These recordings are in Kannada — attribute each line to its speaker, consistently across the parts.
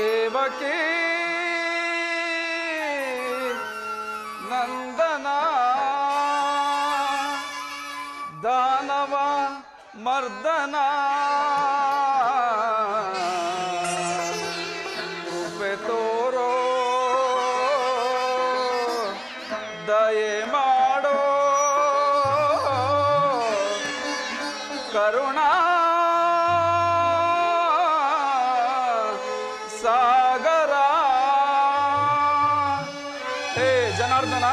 Speaker 1: ದೇವಕಿ ನಂದನ ದಾನವ ಮರ್ದನ ಕೃಪೆ ತೋರೋ ದಯೆ ಮಾಡೋ ಕರುಣಾ ಸಾಗರ ಹೇ ಜನಾರ್ದನ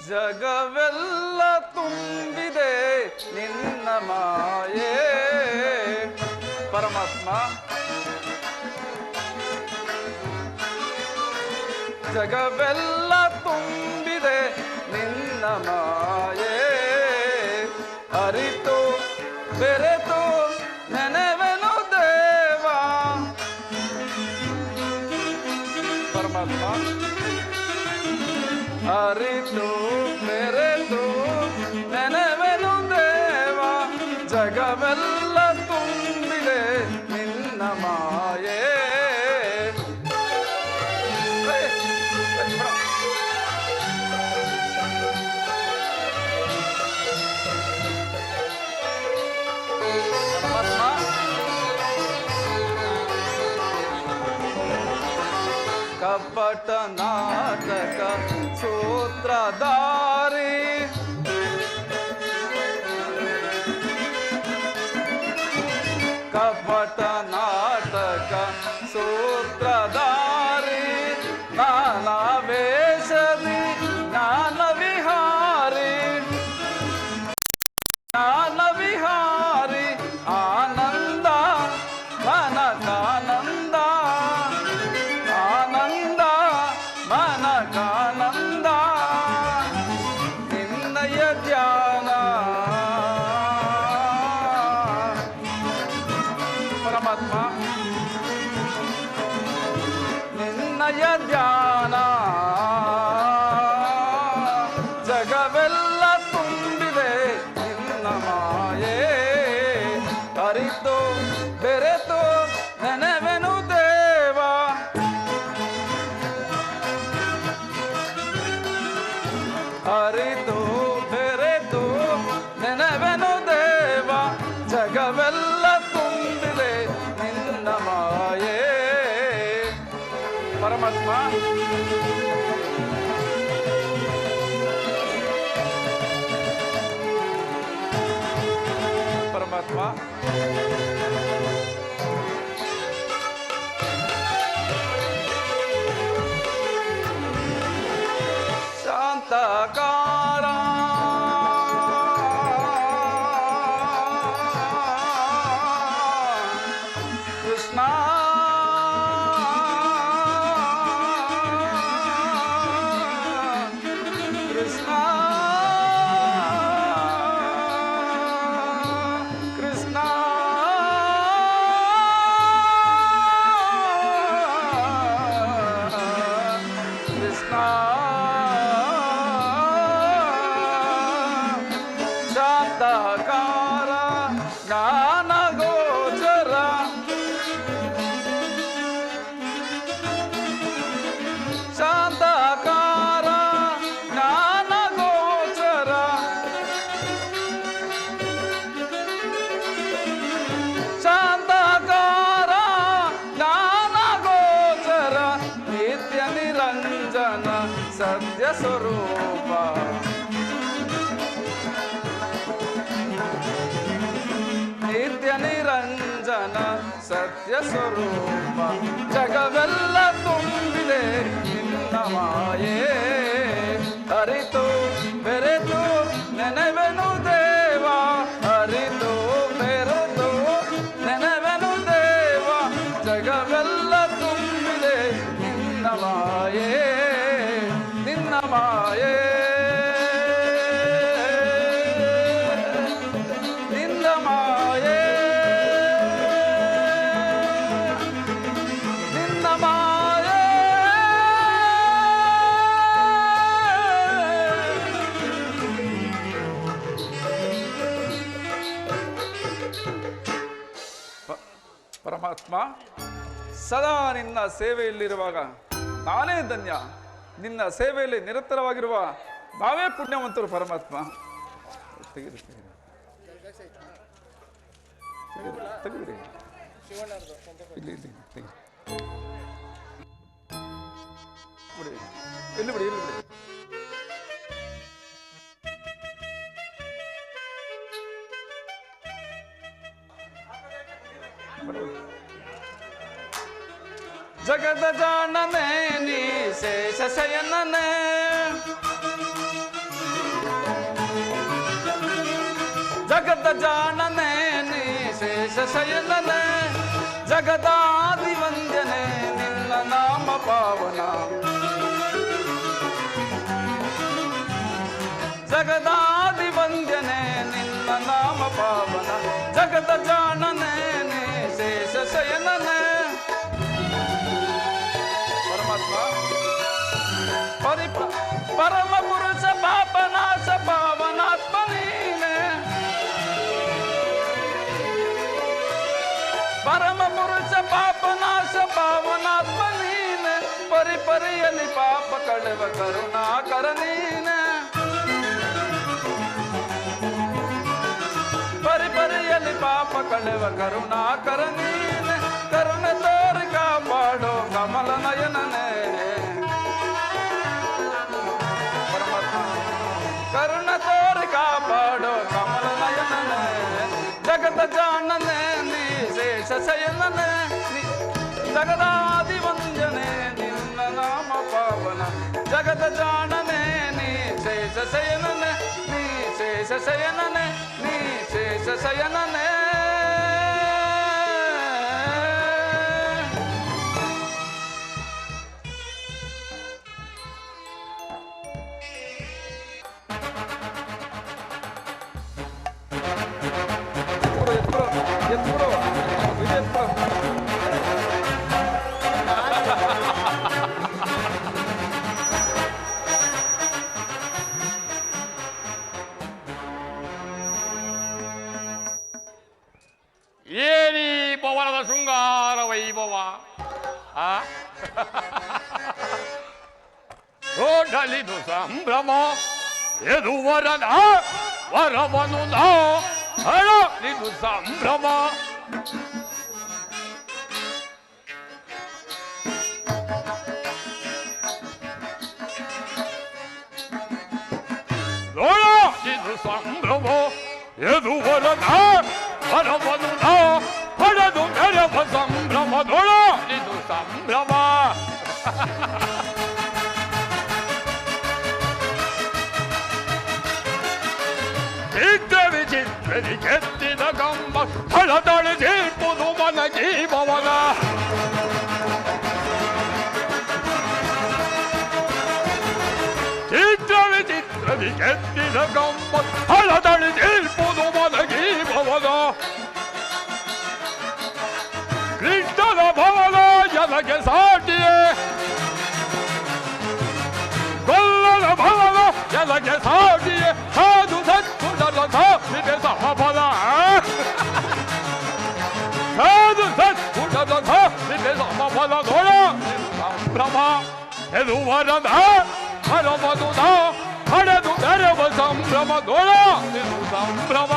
Speaker 1: ಜಗವೆಲ್ಲ ತುಂಬಿದೆ ನಿನ್ನ ಮಾಯೆ ಪರಮಾತ್ಮ ಜಗವೆಲ್ಲ ತುಂಬಿದೆ ನಿನ್ನ ಮಾಯೆ ಅರಿತು ಬೆರೆತು ನೆನೆವೆನು ದೇವ ಪರಮಾತ್ಮ ಅರಿತು ಬೆರೆತು ನೆನೆವೆನು ದೇವ ಜಗವೆಲ್ಲ ತುಂಬಿದೆ ನಿನ್ನ ಮಾಯೆ ಕಪಟ ನಾಟಕ ಸೂತ್ರಧಾರಿ ಕಪಟ ನಾಟಕ ಸೂತ್ರಧಾರಿ ನಾನಾ ವೇಷದಿ ಜ್ಞಾನ ವಿಹಾರಿ ಜ್ಞಾನ ವಿಹಾರಿ ಆನಂದ ಮನಕಾನಂದ ಆನಂದ ಮನಕಾನಂದ ನಿನ್ನಯ ಧ್ಯಾನ ಪರಮಾತ್ಮ ನಿನ್ನಯ ಧ್ಯಾನ ಜಗವೆಲ್ಲ ತುಂಬಿದೆ ನಿನ್ನ ಮಾಯೆ ಅರಿತು ಬೆರೆತು ನೆನೆವೆನು ದೇವ ಅರಿತು ಬೆರೆತು ನೆನೆವೆನು ದೇವ ಜಗವೆಲ್ಲ ತುಂಬಿದೆ ನಿನ್ನ ಮಾಯೆ ಪರಮಾತ್ಮ ಪರಮಾತ್ಮ ಶಾಂತಕಾರ ಕೃಷ್ಣ ಕೃಷ್ಣ ಕೃಷ್ಣ ಕೃಷ್ಣ ಶಾಂತಕಾರ ಜ್ಞಾನ ಗೋಚರ ಶಾಂತಕಾರ ಜ್ಞಾನ ಗೋಚರ ಶಾಂತಕಾರ ಜ್ಞಾನ ಗೋಚರ ನಿತ್ಯ ನಿರಂಜನ ಸತ್ಯ ಸ್ವರೂಪ ನಿತ್ಯ ನಿರಂಜನ ಸತ್ಯ ಸ್ವರೂಪ ಜಗವೆಲ್ಲ ತುಂಬಿದೆ ನಿನ್ನ ಮಾಯೆ ಅರಿತು ಬೆರೆತು ನೆನೆವೆನು ದೇವ ಅರಿತು ಬೆರೆತು ನೆನೆವೆನು ದೇವ ಜಗವೆಲ್ಲ ತುಂಬಿದೆ ನಿನ್ನ ಮಾಯೆ ನಿನ್ನ ಮಾಯೆ ನಿನ್ನ ಮಾಯೆ ನಿನ್ನ ಮಾಯೆ ಪರಮಾತ್ಮ, ಸದಾ ನಿನ್ನ ಸೇವೆಯಲ್ಲಿರುವಾಗ ನಾನೇ ಧನ್ಯ. ನಿನ್ನ ಸೇವೆಯಲ್ಲಿ ನಿರತರವಾಗಿರುವ ನಾವೇ ಪುಣ್ಯವಂತರು ಪರಮಾತ್ಮ. ತೆಗಿರಿ ತೆಗಿರಿ ಇಲ್ಲಿ ಇಲ್ಲಿ ತೆಗಿರಿ. ಬಿಡಿ ಎಲ್ಲಿ ಬಿಡಿ ಎಲ್ಲಿ ಬಿಡಿ. ಜಗದ ಜಾಣನೆ ನೀ ಶೇಷ ಶಯನನೆ, ಜಗದ ಜಾಣನೆ ನೀ ಶೇಷ ಶಯನನೆ, ಜಗದಾದಿ ವಂದ್ಯನೆ ನಿನ್ನ ನಾಮ ಪಾವನ, ಜಗದಾದಿ ವಂದ್ಯನೆ ನಿನ್ನ ನಾಮ ಪಾವನ, ಜಗದ ಜಾಣನೆ ನೀ ಶೇಷ ಶಯನನೆ. ಪರಮ ಪುರುಷ ಪಾಪನಾಶ ಪಾವನಾತ್ಮ ನೀನೆ, ಪರಮ ಪುರುಷ ಪಾಪನಾಶ ಪಾವನಾತ್ಮ ನೀನೆ, ಪರಿಪರಿಯಲ್ಲಿ ಪಾಪ ಕಳೆವ ಕರುಣಾಕರ ನೀನೆ, ಪರಿಪರಿಯಲ್ಲಿ ಪಾಪ ಕಳೆವ ಕರುಣಾಕರ ನೀನೆ, ಕರುಣೆ ತೋರಿ ಕಾಪಾಡೋ ಕಮಲ ನಯನನೇ, ಕರುಣ ತೋರಿ ಕಾಪಾಡೋ ಕಮಲ ನಯನನೇ, ಜಗದ ಜಾಣನೆ ನೀ ಶೇಷ ಶಯನನೆ, ಜಗದಾದಿ ವಂದ್ಯನೆ ನಿನ್ನ ನಾಮ ಪಾವನ, ಜಗದ ಜಾಣನೆ ನೀ ಶೇಷ ಶಯನನೆ, ನೀ ಶೇಷ ಶಯನನೆ, ನೀ ಶೇಷ ಶಯನನೆ.
Speaker 2: ಏನಿ ಪವನದ ಶೃಂಗಾರ ವೈಭವ ರೋಡಲಿದು ಸಂಭ್ರಮ, ಎದುವರನ ವರವನು ಅಳಲಿದು ಸಂಭ್ರಮ, ರೋಡಲಿದು ಸಂಭ್ರಮ, ಎದುವರನ ವರವನು ಪಡೆದು ಮೆರವ ಸಂಭ್ರಮದೊಳಲಿದು ಸಂಭ್ರಮ. ಚಿತ್ರ ವಿಚಿತ್ರದಿ ಕೆತ್ತಿದ ಗಂಬ ಹಳದಳಿ ಜೀಪುದು ಮನಗಿ ಭವನ, ಚಿತ್ರ ವಿಚಿತ್ರದಿ ಕೆತ್ತಿದ ಗಂಬ ಹಳದಳಿ ಜೀಪುದು ಮನಗಿ ಭವನ, ಕೃಷ್ಣನ ಭವನ ಎನಗೆ ಸಾಟಿಯೇ, ಗೊಲ್ಲನ ಭವನ ಎನಗೆ ಸಾಟಿಯೇ, ಸಾಧು ಸತ್ಪುರದ ಸಾಧಿದೆ ಸಮಫಲ, ಸಾಧು ಸತ್ಪುರದ ಸಾಧಿದೆ ಸಮಫಲ, ದೊಳ ಸಂಭ್ರಮ ಎದುವರದ ಹರವನು ಹಡೆದು ತೆರವ ಸಂಭ್ರಮ, ದೊಳ ಸಂಭ್ರಮ.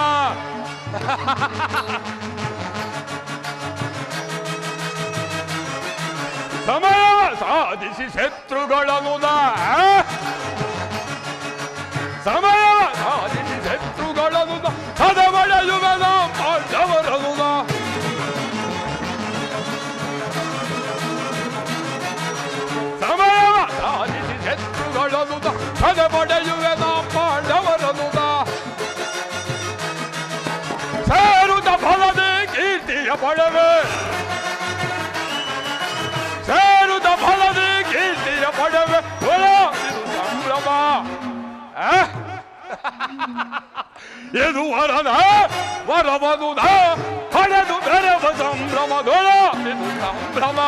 Speaker 2: ಸಮಯ ಸಾಧಿಸಿ ಶತ್ರುಗಳನ್ನು ಸಮಯ ಸಾಧಿಸಿ ಶತ್ರುಗಳನ್ನು ಹದವಳೆಯುವೆನ ಪಾಂಡವರನು, ಸಮಯ ಸಾಧಿಸಿ ಶತ್ರುಗಳನ್ನು ಹದವಳೆಯುವೆನ ಪಾಂಡವರನು, ಸೇರುದ ಫಲದೇ ಕೀರ್ತಿಯ ಪಡವೆ, ಸೇರುದ ಫಲದೇ ಕೀರ್ತಿಯ ಪಡವೆ, ಇದು ಸಂಭ್ರಮ. ಎದುವರನ ವರವನು ಹಡೆದು ಬೆರವ ಸಂಭ್ರಮದೊಳಲಿದು ಸಂಭ್ರಮ,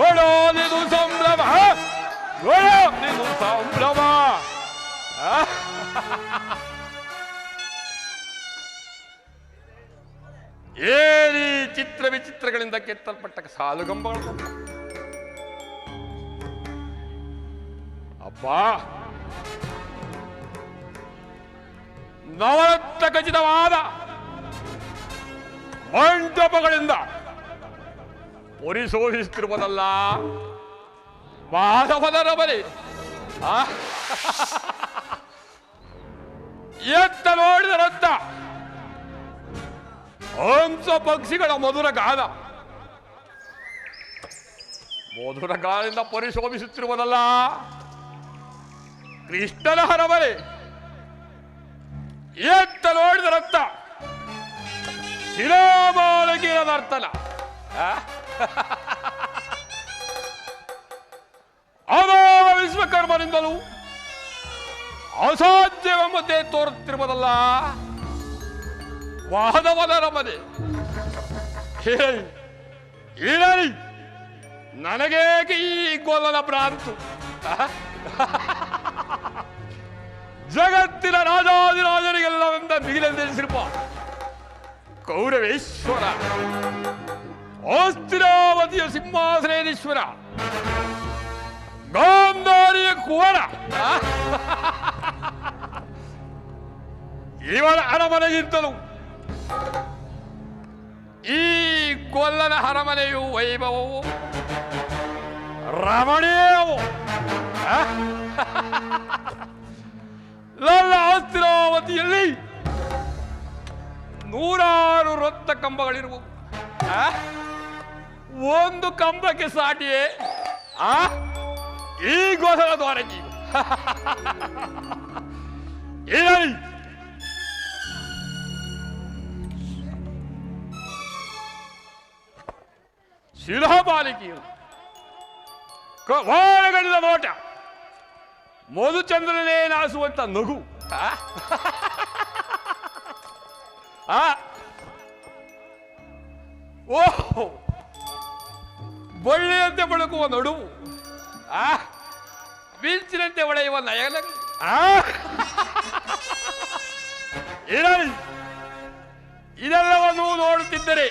Speaker 2: ಒಳಲಿದು ಸಂಭ್ರಮ, ಒಳಲಿದು ಸಂಭ್ರಮ. ಏ ಚಿತ್ರ ವಿಚಿತ್ರಗಳಿಂದ ಕೆತ್ತಲ್ಪಟ್ಟ ಸಾಲುಗಂಬಗಳು. ಅಪ್ಪ, ನವರತ್ನ ಖಚಿತವಾದ ಮಂಟಪಗಳಿಂದ ಪರಿಶೋಧಿಸುತ್ತಿರುವುದಲ್ಲ ಮಾಧವನ ಬಳಿ. ಎತ್ತ ನೋಡಿದರಂತ ಹಂಸ ಪಕ್ಷಿಗಳ ಮಧುರ ಗಾನದಿಂದ ಪರಿಶೋಭಿಸುತ್ತಿರುವುದಲ್ಲ ಕೃಷ್ಣನ ಹರಮನೆ. ಎತ್ತ ನೋಡಿದರಂತ ಶಿಲಾಮಾಲಕಿಯ ನರ್ತನ, ಅಮೋಘ ವಿಶ್ವಕರ್ಮನಿಂದಲೂ ಅಸಾಧ್ಯವೆಂಬಂತೆ ತೋರುತ್ತಿರುವುದಲ್ಲ ಮಾಧವನ ಮನೆ. ಹೇಳಿ, ನನಗೇಕೆ ಈ ಗೋಲನ ಭ್ರಾಂತು? ಜಗತ್ತಿನ ರಾಜಾದಿರಾಜರಿಗೆಲ್ಲವೆಂದ ಮಿಗಿಲೆಂದೆನಿಸಿರುವ ಕೌರವೇಶ್ವರ, ಹಸ್ತಿನಾವತಿಯ ಸಿಂಹಾಸನೇಶ್ವರ, ಗಾಂಧಾರಿಯ ಕುವರ, ಇವನ ಅರಮನೆಗಿಂತಲೂ ಈ ಕೊಲ್ಲನ ಅರಮನೆಯು ವೈಭವವು ರಮಣೀಯವು. ನನ್ನ ಹಸ್ತಿನಾವತಿಯಲ್ಲಿ 100 ರತ್ನ ಕಂಬಗಳಿರುವು. ಒಂದು ಕಂಬಕ್ಕೆ ಸಾಟಿಯೇ ಈ ಗೋಸಲ ದ್ವಾರಕಿ. ಶಿಲಾಮಾಲಿಕೆಯು ವಾರಗಳಿದ ನೋಟ, ಮಧುಚಂದ್ರನೇ ನಾಸುವಂತ ನಗು, ಓಹ್ ಬಳ್ಳಿಯಂತೆ ಬೆಳಕುವ ನಡುವು, ಬೀಚಿನಂತೆ ಹೊಳೆಯುವ ನಯನ. ಇದೆಲ್ಲವನ್ನು ನೋಡುತ್ತಿದ್ದರೆ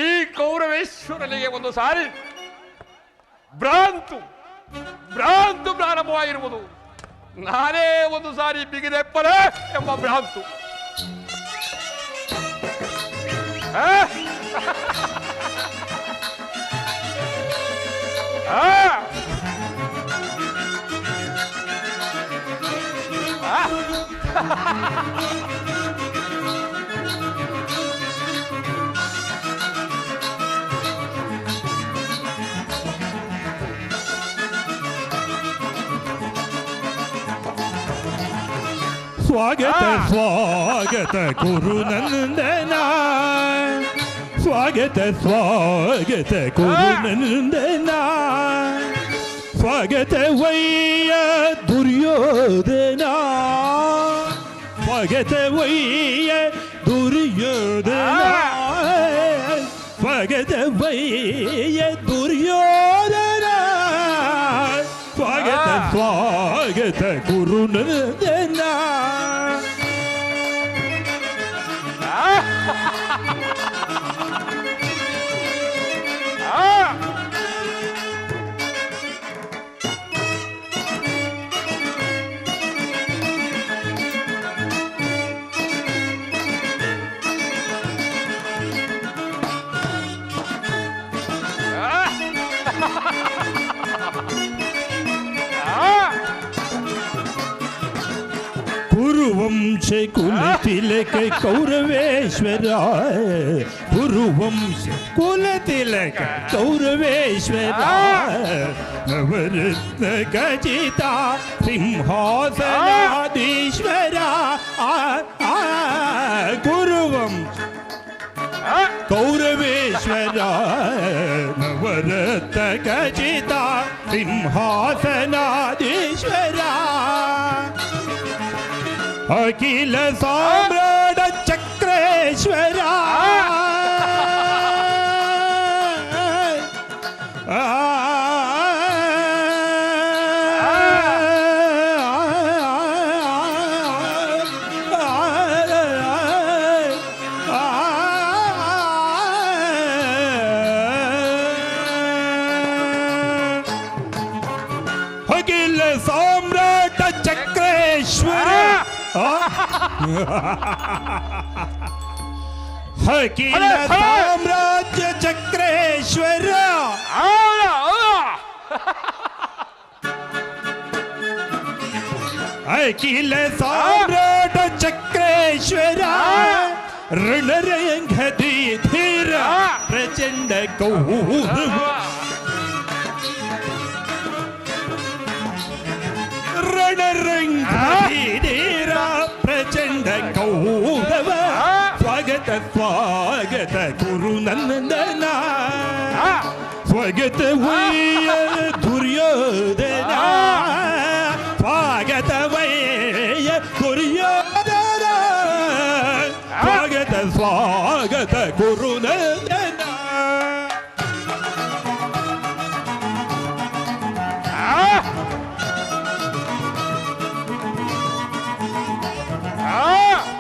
Speaker 2: ಈ ಕೌರವೇಶ್ವರನಿಗೆ ಒಂದು ಸಾರಿ ಭ್ರಾಂತು ಪ್ರಾರಂಭವಾಗಿರುವುದು. ನಾನೇ ಒಂದು ಸಾರಿ ಬಿಗಿದೆಪ್ಪರೆ ಎಂಬ ಭ್ರಾಂತು.
Speaker 3: ಸ್ವಾಗತ ಸ್ವಾಗತ ಗುರುನಂದನ, ಸ್ವಾಗತ ಸ್ವಾಗತ ಗುರುನಂದನ, ಸ್ವಾಗತ ವಯ್ಯ ದುರ್ಯೋಧನ, ಸ್ವಾಗತ ವಯ್ಯ ದುರ್ಯೋಧನ, ಸ್ವಾಗತ ವಯ್ಯ ದುರ್ಯೋಧನ, ಸ್ವಾಗತ ಸ್ವಾಗತ ಗುರುನಂದನ. ಕುರುವಂಶ ಕುಲತಿಲಕ ಕೌರವೇಶ್ವರ, ಕುರುವಂಶ ಕುಲತಿಲಕ ಕೌರವೇಶ್ವರ, ನವರತ್ನ ಖಚಿತ ಸಿಂಹಾಸನಾಧೀಶ್ವರ, ಕುರುವಂಶ ಕೌರವೇಶ್ವರ, ನವರತ್ನ ಖಚಿತ ಸಿಂಹಾಸನಾಧೀಶ್ವರ, ಅಖಿಲ ಸಾಮ್ರಾಟ ಚಕ್ರೇಶ್ವರ, ಅಖಿಲ
Speaker 2: ಹಲೋ.
Speaker 3: ಸಾಮ್ರಾಜ್ಯ ಚಕ್ರೇಶ್ವರ
Speaker 2: ಹೌದಾ ಹೌದಾ
Speaker 3: ಅಖಿಲ ಸಾಮ್ರಾಟ ಚಕ್ರೇಶ್ವರ ರಣರಂಗದಿ ಧೀರ ಪ್ರಚಂಡ ಕೌರವ ರಣರಂಗದಿ ಧೀರ ಪ್ರಚಂಡ ಕೌರವ ಸ್ವಾಗತ ಸ್ವಾಗತ ಗುರು ನಂದನ ಸ್ವಾಗತ ವೈಯ ದುರ್ಯೋಧನ ಸ್ವಾಗತ ವೈಯ ದುರ್ಯೋಧನ ಸ್ವಾಗತ ಸ್ವಾಗತ ಗುರು ನಂದನ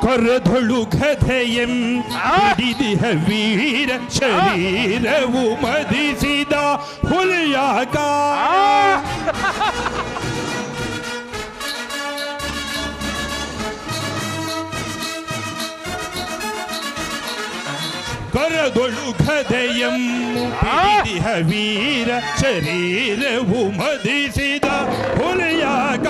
Speaker 3: ಕೊರಧೊಳು ಗಧೆಯಂ ಹಿಡಿದಿಹ ವೀರ ಶರೀರವು ಮದಿಸಿದ ಹುಲಿಯಾಗ ಕೊರದೊಳು ಗದೆಯಂ ಹಿಡಿದಿಹ ವೀರ ಶರೀರವು ಮದಿಸಿದ ಹುಲಿಯಾಗ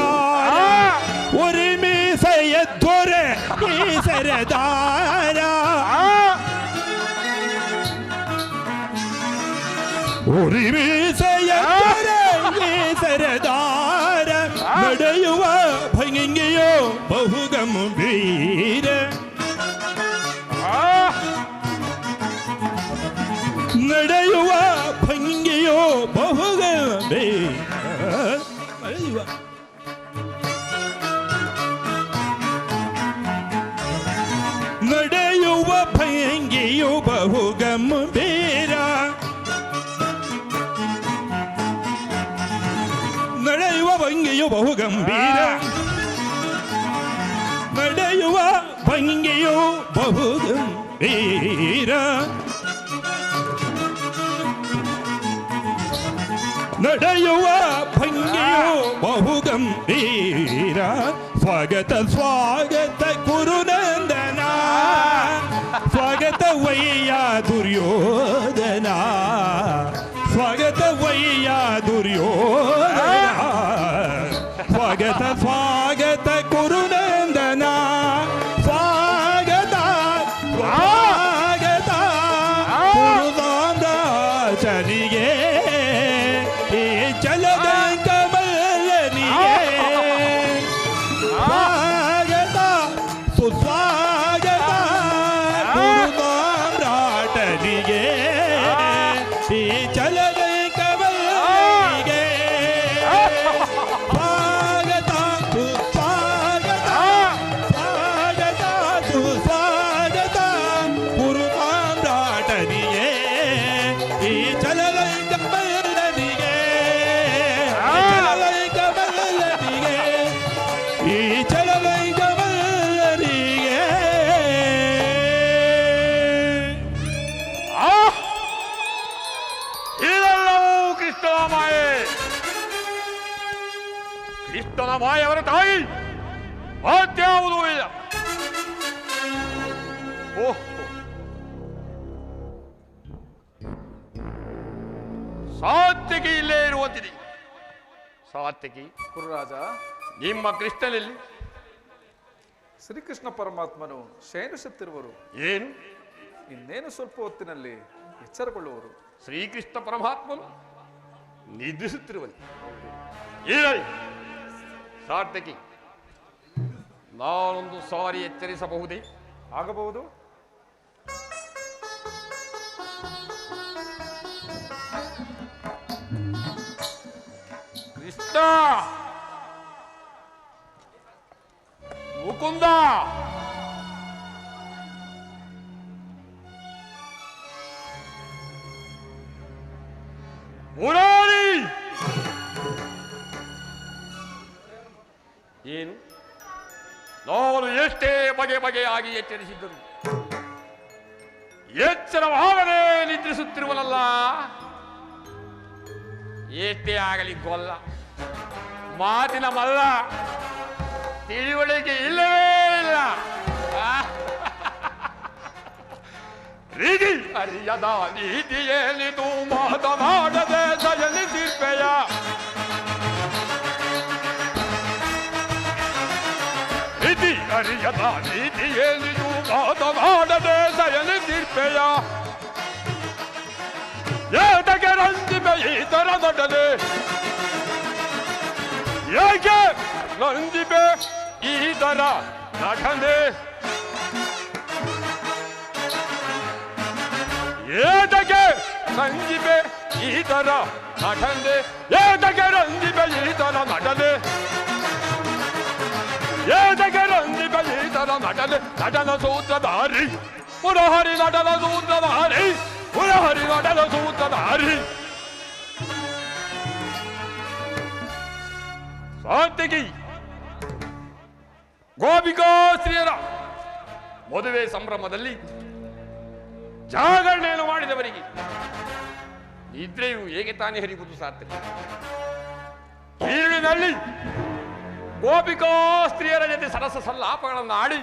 Speaker 3: ಉರಿಮೀಸೆಯ ದೊರೆ ಈ ಸರದಾರ ಉರಿಮೀಸೆಯ ದೊರೆ ಈ ಸರದಾರ ನಡೆಯುವ ಭಂಗಿಯೋ ಬಹುಗಂಭೀರ ನಡೆಯುವ ಭಂಗಿಯೋ ಬಹುಗಂಭೀರ ನಡೆಯುವ ನಡೆಯುವ ಭಂಗಿಯು ಬಹು ಗಂಭೀರ ನಡೆಯುವ ಭಂಗಿಯು ಬಹು ಗಂಭೀರ ನಡೆಯುವ ಭಂಗಿಯು ಬಹು ಗಂಭೀರ ನಡೆಯುವ ಭಂಗಿಯು ಬಹು ಗಂಭೀರ ಸ್ವಾಗತ ಸ್ವಾಗತ ಗುರುನಂದನ ಸ್ವಾಗತ ವೈಯ ದುರ್ಯೋಧನ ಸ್ವಾಗತ ವೈಯ ದುರ್ಯೋಧನ ಸ್ವಾಗತ ಸ್ವಾಗತ ಗುರುನಂದನ ಸ್ವಾಗತ ಸ್ವಾಗತ ಗುರು ಸಾಮ್ರಾಜನಿಗೆ ಈ ಜಲದ ಕಮಲನಿಗೆ ಸ್ವಾಗತ ಸುಸ್ವಾಗತ ಗುರು ಸಾಮ್ರಾಟನಿಗೆ ಈ ಜಲದ ಕಮಲನಿಗೆ ಸ್ವಾಗತ ಸುಸ್ವಾಗತ ಸ್ವಾಗತ ಸುಸ್ವಾಗತ ಗುರು ಸಾಮ್ರಾಟನಿಗೆ ಈ ಜಲದ ಕಮಲನಿಗೆ ಜಲದ ಕಮಲನಿಗೆ ಈ ಜಲದ ಕಮಲನಿಗೆ
Speaker 2: ಇದೆಲ್ಲವೂ ಕೃಷ್ಣನ ಮಾಯೆ ಕೃಷ್ಣನ ಮಾಯವರ ತಾಯಿ ಮತ್ಯಾವುದೂ ಇಲ್ಲ ಓಹ್ ಸಾತ್ವಿಕಿ ಇಲ್ಲೇ ಇರುವಂತಿದೆ ಸಾತ್ವಿಕಿ
Speaker 1: ಗುರುರಾಜ,
Speaker 2: ನಿಮ್ಮ ಕೃಷ್ಣನಲ್ಲಿ
Speaker 1: ಶ್ರೀಕೃಷ್ಣ ಪರಮಾತ್ಮನು ಶಯನಿಸುತ್ತಿರುವರು.
Speaker 2: ಏನು
Speaker 1: ಇನ್ನೇನು ಸ್ವಲ್ಪ ಹೊತ್ತಿನಲ್ಲಿ ಎಚ್ಚರಗೊಳ್ಳುವರು.
Speaker 2: ಶ್ರೀಕೃಷ್ಣ ಪರಮಾತ್ಮನು ನಿದ್ರಿಸುತ್ತಿರುವಲ್ಲಿ ಇರಲಿ ಸಾರ್ಥಕಿ ನಾನೊಂದು ಸಾರಿ ಎಚ್ಚರಿಸಬಹುದೇ
Speaker 1: ಆಗಬಹುದು.
Speaker 2: ಕೃಷ್ಣ ಮುಕುಂದ ಮುರಾರಿ ಏನು ನಾನು ಎಷ್ಟೇ ಬಗೆ ಬಗೆಯಾಗಿ ಎಚ್ಚರಿಸಿದ್ದರು ಎಚ್ಚರವಾಗದೆ ನಿದ್ರಿಸುತ್ತಿರುವನಲ್ಲ. ಎಷ್ಟೇ ಆಗಲಿ ಗೊಲ್ಲ, ಮಾತಿನ ಮಲ್ಲ, ತಿಳುವಳಿಕೆ ಇಲ್ಲವೇ ಇಲ್ಲ. ರೀತಿ ಅರಿಯದ ನೀತಿಯೇನಿದು ಮಾತನಾಡದೆ ಸಯನಿಸಿರ್ಪೆಯ ರೀತಿ ಅರಿಯದ ನೀತಿಯೇನಿದು ಮಾತನಾಡದೆ ಸಯನಿಸಿರ್ಪೆಯ ಏತಕ್ಕೆ ರಂಜಿಬೆ ಈ ತರ ನಟನೆ ಏಕೆ ರಂಜಿಬೆ ಈ ತರ ನಟನೆ ಏತಕ್ಕೆ ರಂಜಿಬೆ ಈ ತರ ನಟನೆ ಏತಕ್ಕೆ ರಂಜಿಬೆ ಈ ತರ ನಟನೆ ಏತಕ್ಕೆ ರಂಜಿಬೆ ಈ ತರ ನಟನೆ ನಟನ ಸೂತ್ರಧಾರಿ ಪುರಹರಿ ನಟನ ಸೂತ್ರಧಾರಿ ಪುರಹರಿ ನಟನ ಸೂತ್ರಧಾರಿ ಸಾತ್ವಿಕಿ ಗೋಪಿಕಾ ಸ್ತ್ರೀಯರ ಮದುವೆ ಸಂಭ್ರಮದಲ್ಲಿ ಜಾಗರಣೆಯನ್ನು ಮಾಡಿದವರಿಗೆ ನಿದ್ರೆಯು ಹೇಗೆ ತಾನೇ ಹರಿಯುವುದು ಸಾಧ್ಯ? ಕೀಳಿನಲ್ಲಿ ಗೋಪಿಕಾ ಸ್ತ್ರೀಯರ ಜೊತೆ ಸರಸ ಸಲ್ಲಾಪಗಳನ್ನು ಆಡಿ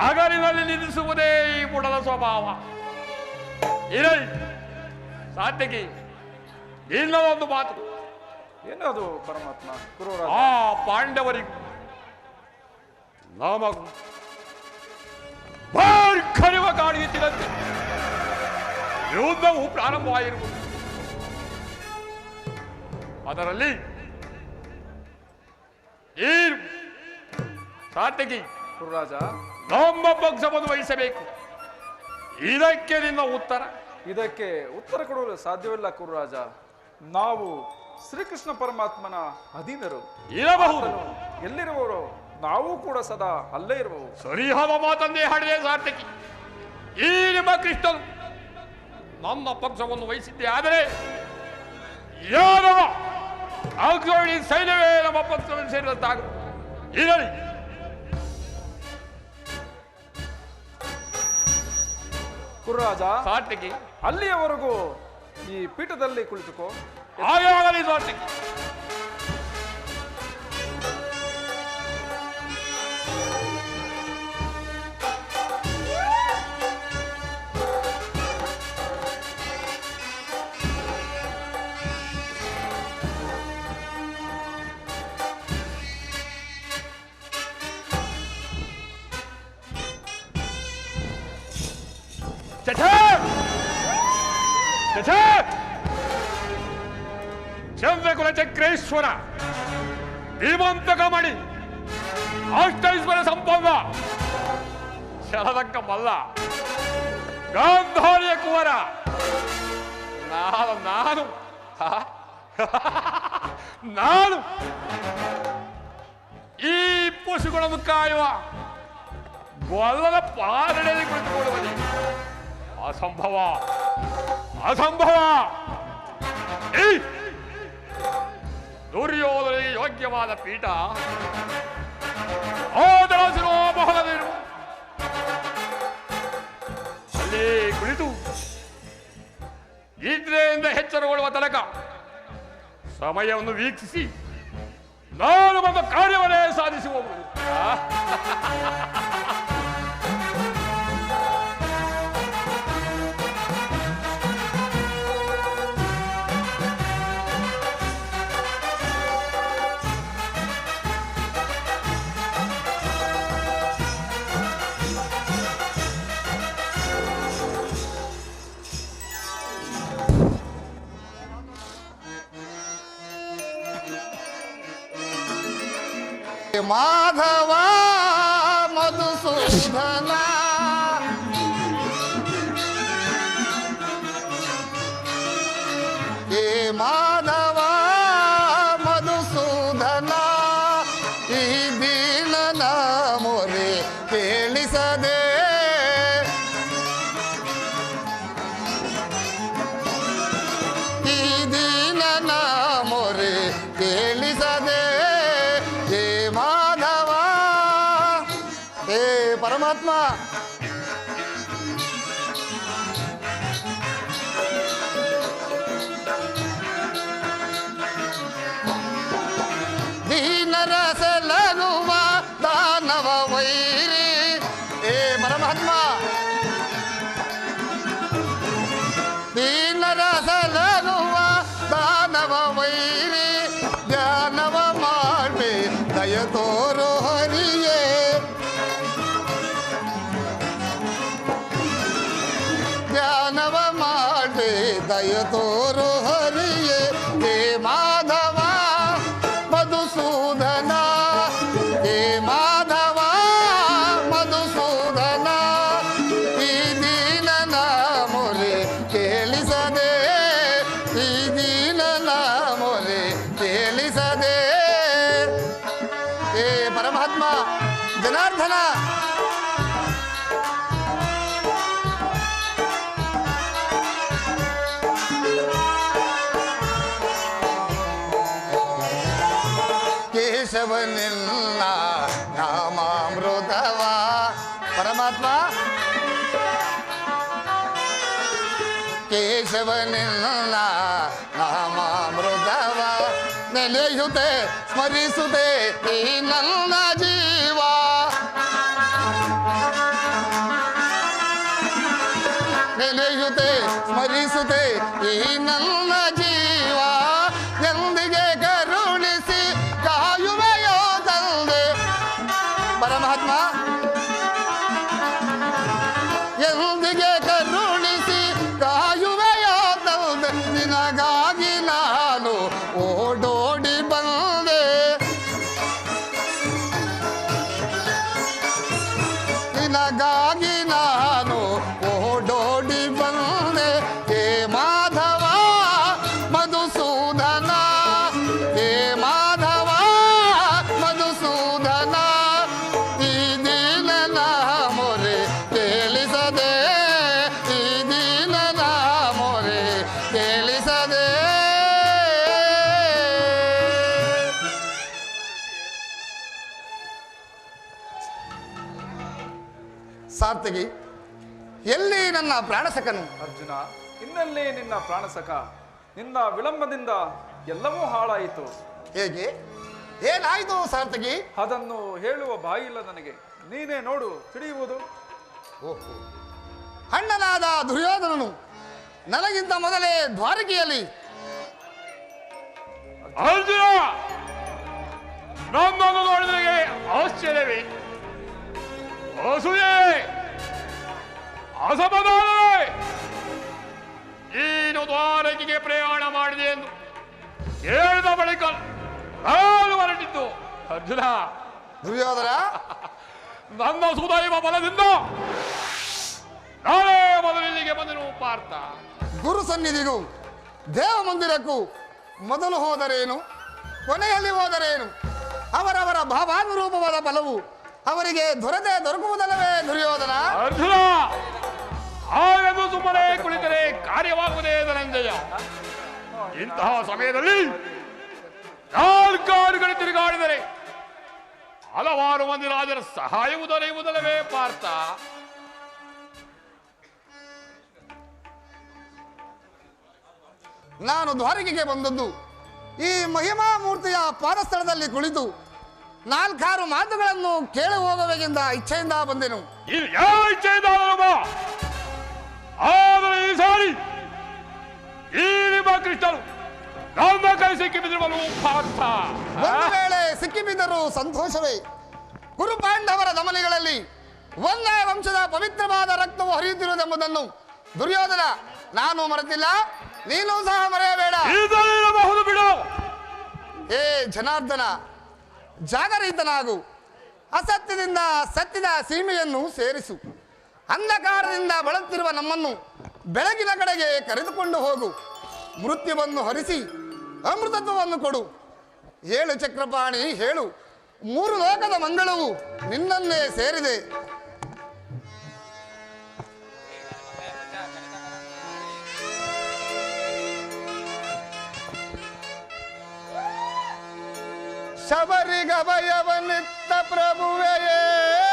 Speaker 2: ಹಗಲಿನಲ್ಲಿ ನಿಲ್ಲಿಸುವುದೇ ಈ ಬುಡದ ಸ್ವಭಾವ. ಇರಲಿ ಸಾಧ್ಯಕ್ಕೆ ಇನ್ನೊಂದು ಮಾತು.
Speaker 1: ಏನದು ಪರಮಾತ್ಮ? ಕ್ರೂರ
Speaker 2: ಆ ಪಾಂಡವರಿಗೂ ನಮಗೂ ಕರಿವ ಕಾಣಿಯುತ್ತಿದಂತೆ ಯುದ್ಧವು ಪ್ರಾರಂಭವಾಗಿರುವುದು. ಅದರಲ್ಲಿ ಈ ಸಾತ್ವಿಕಿ
Speaker 1: ಕುರುರಾಜ,
Speaker 2: ನಮ್ಮ ಪಕ್ಷವನ್ನು ವಹಿಸಬೇಕು. ಇದಕ್ಕೆ ನಿನ್ನ ಉತ್ತರ?
Speaker 1: ಇದಕ್ಕೆ ಉತ್ತರ ಕೊಡಲು ಸಾಧ್ಯವಿಲ್ಲ ಕುರುರಾಜ. ನಾವು ಶ್ರೀಕೃಷ್ಣ ಪರಮಾತ್ಮನ ಅಧೀನರು.
Speaker 2: ಇರಬಹುದು.
Speaker 1: ಆತನು ಎಲ್ಲಿರುವವರು ನಾವು ಕೂಡ ಸದಾ ಅಲ್ಲೇ ಇರುವವು.
Speaker 2: ಸರಿಯಾದ ಮಾತನ್ನೇ ಹಾಡಿದೆ ಸಾರ್ಥಕಿ. ಈ ನಿಮ್ಮ ಕೃಷ್ಣನು ನನ್ನ ಪಕ್ಷವನ್ನು ವಹಿಸಿದ್ದೆ ಆದರೆ ಯಾರವ ಅಗ್ರಣಿ ಸೈನ್ಯವೇ ನಮ್ಮ ಪಕ್ಷವನ್ನು ಸೇರಿದಂತಾಗ ಇರಲಿ.
Speaker 1: ಕುರುರಾಜ,
Speaker 2: ಸಾರ್ಥಕಿ
Speaker 1: ಅಲ್ಲಿಯವರೆಗೂ ಈ ಪೀಠದಲ್ಲಿ ಕುಳಿತುಕೋ.
Speaker 2: ಹಾಗೆ ಆಗಲಿ ಸಾರ್ಥಕಿ. ಚಂದ್ರಕುಲ ಚಕ್ರೇಶ್ವರ ಧೀಮಂತಕ ಮಾಡಿ ಅಷ್ಟೈಶ್ವರ ಸಂಪನ್ನ ಶರದಕ್ಕ ಮಲ್ಲ ಗಾಂಧಾರ್ಯ ಕುವರ ನಾನು ನಾನು ಈ ಪಶುಗಳನ್ನು ಕಾಯುವ ಗೊಲ್ಲದ ಪಾದಡೆಯಲ್ಲಿ ಕುಳಿತುಕೊಳ್ಳುವಲ್ಲಿ ಅಸಂಭವ ಅಸಂಭವ. ದುರ್ಯೋಧನಿಗೆ ಯೋಗ್ಯವಾದ ಪೀಠ ಆದರಾಸಿರೋ ಬಹಳದಿರು ಅಲ್ಲಿ ಕುಳಿತು ನಿದ್ರೆಯಿಂದ ಎಚ್ಚರಗೊಳ್ಳುವ ತನಕ ಸಮಯವನ್ನು ವೀಕ್ಷಿಸಿ ನಾನು ಬಂದ ಕಾರ್ಯವನ್ನೇ ಸಾಧಿಸಿ ಹೋಗುವುದು.
Speaker 4: ಮಾಧವ ಮಧುಸೂದನ ಹೇ ಮಾಧವ ಮಧುಸೂದನ ಈ ದೀನನ ಮೊರೆ ಕೇಳಿಸದೆ ಈ ದೀನನ ಮೊರೆ ಕೇಳಿಸದೆ ಪರಮಾತ್ಮ ದೀನರ ಸಲಗುವ ದಾನವ ವೈರಿ ಧ್ಯಾನವ ಮಾಡ್ಬೆ ದಯ ತೋರು ಹರಿಯೇ ಧ್ಯಾನವ ಮಾಡ್ಬೆ ದಯ ತೋರು ಹರಿಯೇ ಹೇ ಮಾಧವ ಮಧುಸೂದನ ಹೇ ಮಾಧವ ಮಧುಸೂದನ ಈ ದೀನನ ಮೊರೆ ಕೇಳಿಸದೆ ಈ ದೀನನ ಮೊರೆ ಕೇಳಿಸದೆ ಹೇ ಪರಮಾತ್ಮ ಜನಾರ್ದನ ಕೇಶವನಿಲ್ಲ ನಾಮಾಮೃತವ ಪರಮಾತ್ಮ ಕೇಶವನಿಲ್ಲ ನಾಮಾಮೃತವ ನೆಲೆಯುತ್ತೆ ಸ್ಮರಿಸುತ್ತೆ ಈ ನನ್ನ ಜೀವ ನೆಲೆಯುತ್ತೆ ಸ್ಮರಿಸುತ್ತೆ ಈ ನನ್ನ ಜೀವ ಎಂದಿಗೆ ಕರುಣಿಸಿ ಕಾಯುವೆಯೋ ತಂದೆ ಪರಮಾತ್ಮ ಎಂದಿಗೆ ಕರುಣಿಸಿ ಕಾಯುವೆಯೋ ತಂದೆ ನಿನಗಾಗಿ ನಾನು ಓಡೋಡಿ ಬಂದೆ ನಿನಗಾಗಿ ನಾನು ಓಡೋಡಿ ಬಂದೆ ಹೇ ಮಾಧವ ಮಧುಸೂದನ ಹೇ ಮಾಧವ ಮಧುಸೂದನ ಈ ದೀನನ ಮೊರೆ ಕೇಳಿಸದೆ ಈ ದೀನನ ಮೊರೆ ಕೇಳಿಸದೆ ಸಾರ್ಥಗಿ ಎಲ್ಲಿ ನನ್ನ ಪ್ರಾಣಸಖನು
Speaker 1: ಅರ್ಜುನ, ಇನ್ನಲ್ಲೇ ನಿನ್ನ ಪ್ರಾಣಸಖ. ನಿನ್ನ ವಿಳಂಬದಿಂದ ಎಲ್ಲವೂ ಹಾಳಾಯಿತು.
Speaker 4: ಹೇಗೆ ಏನಾಯ್ತು ಸಾರ್ಥಗಿ
Speaker 1: ಅದನ್ನು ಹೇಳುವ ಬಾಯಿಲ್ಲ ನನಗೆ. ನೀನೇ ನೋಡು, ತಿಳಿಯುವುದು.
Speaker 4: ಓಹೋ ಅಣ್ಣನಾದ ದುರ್ಯೋಧನನು ನನಗಿಂತ ಮೊದಲೇ ದ್ವಾರಕೆಯಲ್ಲಿ
Speaker 2: ಅರ್ಜುನ, ನಮ್ಮನ್ನು ನೋಡಿದರೆ ಆಶ್ಚರ್ಯವೇ, ಅಸೂಯೆ, ಅಸಮಾಧಾನವೇ. ನೀನು ದ್ವಾರಕೆಗೆ ಪ್ರಯಾಣ ಮಾಡಿದೆ ಎಂದು ಹೇಳಿದ ಬಳಿಕ ನಾನು ಹೊರಟಿದ್ದು. ಅರ್ಜುನ,
Speaker 4: ದುರ್ಯೋಧನ
Speaker 2: ನನ್ನ ಸುದೈವ ಬಲದಿಂದ ನಾನೇ ಮೊದಲಿಗೆ ಬಂದನು ಪಾರ್ಥ.
Speaker 4: ಗುರು ಸನ್ನಿಧಿಗೂ ದೇವ ಮಂದಿರಕ್ಕೂ ಮೊದಲು ಹೋದರೇನು ಕೊನೆಯಲ್ಲಿ ಹೋದರೇನು ಅವರವರ ಭಾವಾನುರೂಪವಾದ ಬಲವು ಅವರಿಗೆ ದೊರಕುವುದಲ್ಲವೇ ದುರ್ಯೋಧನ?
Speaker 2: ಅರ್ಜುನ, ಹಾಗೆಂದು ಸುಮ್ಮನೆ ಕುಳಿತರೆ ಕಾರ್ಯವಾಗುವುದೇ ಧನಂಜಯ. ಇಂತಹ ಸಮಯದಲ್ಲಿ ನಾಲ್ಕಾರು ಕಡೆ ತಿರುಗಾಡಿದರೆ ಹಲವಾರು ಮಂದಿ ರಾಜರ ಸಹಾಯವು ದೊರೆಯುವುದಲ್ಲವೇ ಪಾರ್ಥ.
Speaker 4: ನಾನು ದ್ವಾರಕೆಗೆ ಬಂದದ್ದು ಈ ಮಹಿಮಾ ಮೂರ್ತಿಯ ಪಾದಸ್ಥಳದಲ್ಲಿ ಕುಳಿತು ನಾಲ್ಕಾರು ಮಾತುಗಳನ್ನು ಕೇಳಿ ಹೋಗಬೇಕೆಂದ ಇಚ್ಛೆಯಿಂದ ಬಂದೆನು.
Speaker 2: ಇದು ಯಾವ ಇಚ್ಛೆಯಿಂದ ಬಾ. ಆದರೆ ಈ ಸಾರಿ ಈ ನಿಮ್ಮ ಕೃಷ್ಣರು ನಮ್ಮ ಕೈ ಸಿಕ್ಕಿ ಬಿದ್ದಿರುವನು ಪಾರ್ಥ.
Speaker 4: ಒಂದು ವೇಳೆ ಸಿಕ್ಕಿಬಿದ್ದರೂ ಸಂತೋಷವೇ. ಕುರು ಪಾಂಡವರ ದಮನಿಗಳಲ್ಲಿ ಒಂದೇ ವಂಶದ ಪವಿತ್ರವಾದ ರಕ್ತವು ಹರಿಯುತ್ತಿರುವುದೆಂಬುದನ್ನು ದುರ್ಯೋಧನ ನಾನು ಮರೆತಿಲ್ಲ, ನೀನು ಸಹ ಮರೆಯಬೇಡ.
Speaker 2: ಇರಬಹುದು ಬಿಡು.
Speaker 4: ಏ ಜನಾರ್ದನ, ಜಾಗರಹಿತನಾಗು. ಅಸತ್ಯದಿಂದ ಸತ್ಯದ ಸೀಮೆಯನ್ನು ಸೇರಿಸು. ಅಂಧಕಾರದಿಂದ ಬಳಲುತ್ತಿರುವ ನಮ್ಮನ್ನು ಬೆಳಗಿನ ಕಡೆಗೆ ಕರೆದುಕೊಂಡು ಹೋಗು. ಮೃತ್ಯುವನ್ನು ಹರಿಸಿ ಅಮೃತತ್ವವನ್ನು ಕೊಡು. ಹೇಳು ಚಕ್ರಪಾಣಿ, ಹೇಳು. 3 ಲೋಕದ ಮಂಗಳವು ನಿನ್ನನ್ನೇ ಸೇರಿದೆ. ಶಬರಿಗಭಯವನಿತ್ತ ಪ್ರಭುವೆಯೇಳು,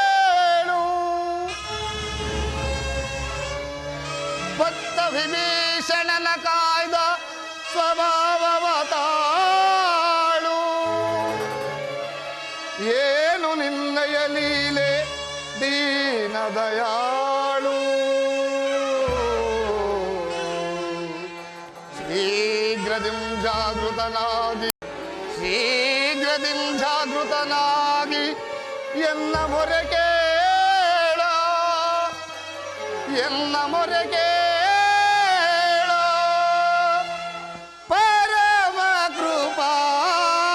Speaker 4: ಭಕ್ತ ವಿಭೀಷಣನ ಕಾಯ್ದ ಸ್ವಭಾವವತಾಳು. ಏನು ನಿನ್ನಯ ಲೀಲೆ ದೀನ ದಯಾಳು. ಶೀಘ್ರದಿಂ ಜಾಗೃತನಾಗಿ ಶೀಘ್ರದಿಂ ಜಾಗೃತನಾಗಿ ಎನ್ನ ಮೊರೆ ಕೇಳ ಎನ್ನ ಮೊರೆ ಕೇಳ ಪರಮ ಕೃಪಾಳು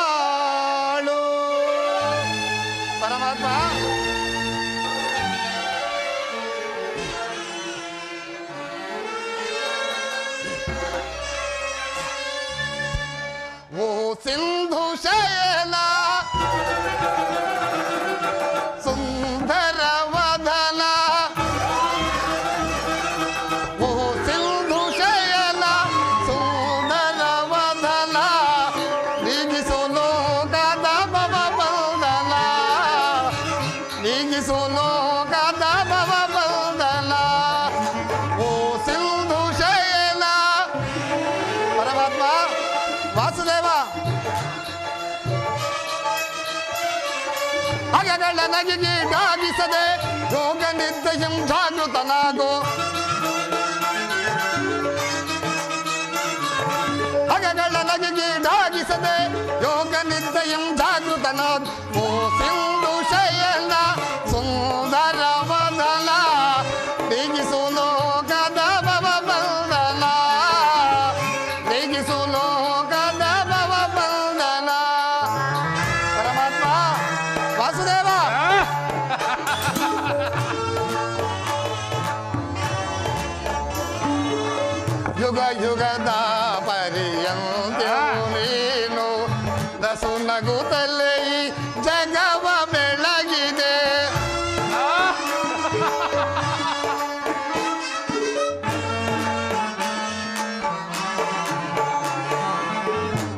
Speaker 4: ಪರಮಾತ್ಮ ಓ ಸಿಂಧು ಶಯನ ಸುಂದರ ವದನ ಓ ಸಿಂಧು ಶಯನ ಸುಂದರ ವದನ ನೀಗಿಸು ಲೋಕದ ಭವ ಬಂಧನ ನೀಗಿಸು ಲೋಕದ ಭವ ಬಂಧನ ಓ ಸಿಂಧು ಶಯನ ಪರಮಾತ್ಮ ವಾಸುದೇವ ಹಗೆಗಳ ನಗಿಗೀಡಾಗಿಸದೆ ಯೋಗ ನಿದ್ದೆಯಂ ಜಾಗೃತನಾಗೋ ಹಗೆಗಳ ನಗಿಗೀಡಾಗಿಸದೆ ಯೋಗ ನಿದ್ದೆಯಂ ಜಾಗೃತನಾಗೋ ಓ ಸಿಂಧು ಶಯನ ಸುಂದರ ವದನ ನೀಗಿಸು ಲೋಕದ ಭವ ಬಂಧನ ನೀಗಿಸು ಲೋಕದ ಭವ ಬಂಧನ ಪರಮಾತ್ಮ ವಾಸುದೇವ ಯುಗ ಯುಗದ ಪರ್ಯಂತ ನೀನು ನಸು ನಗುತ್ತಲೇ ಈ ಜಗವ ಬೆಳಗಿದೆ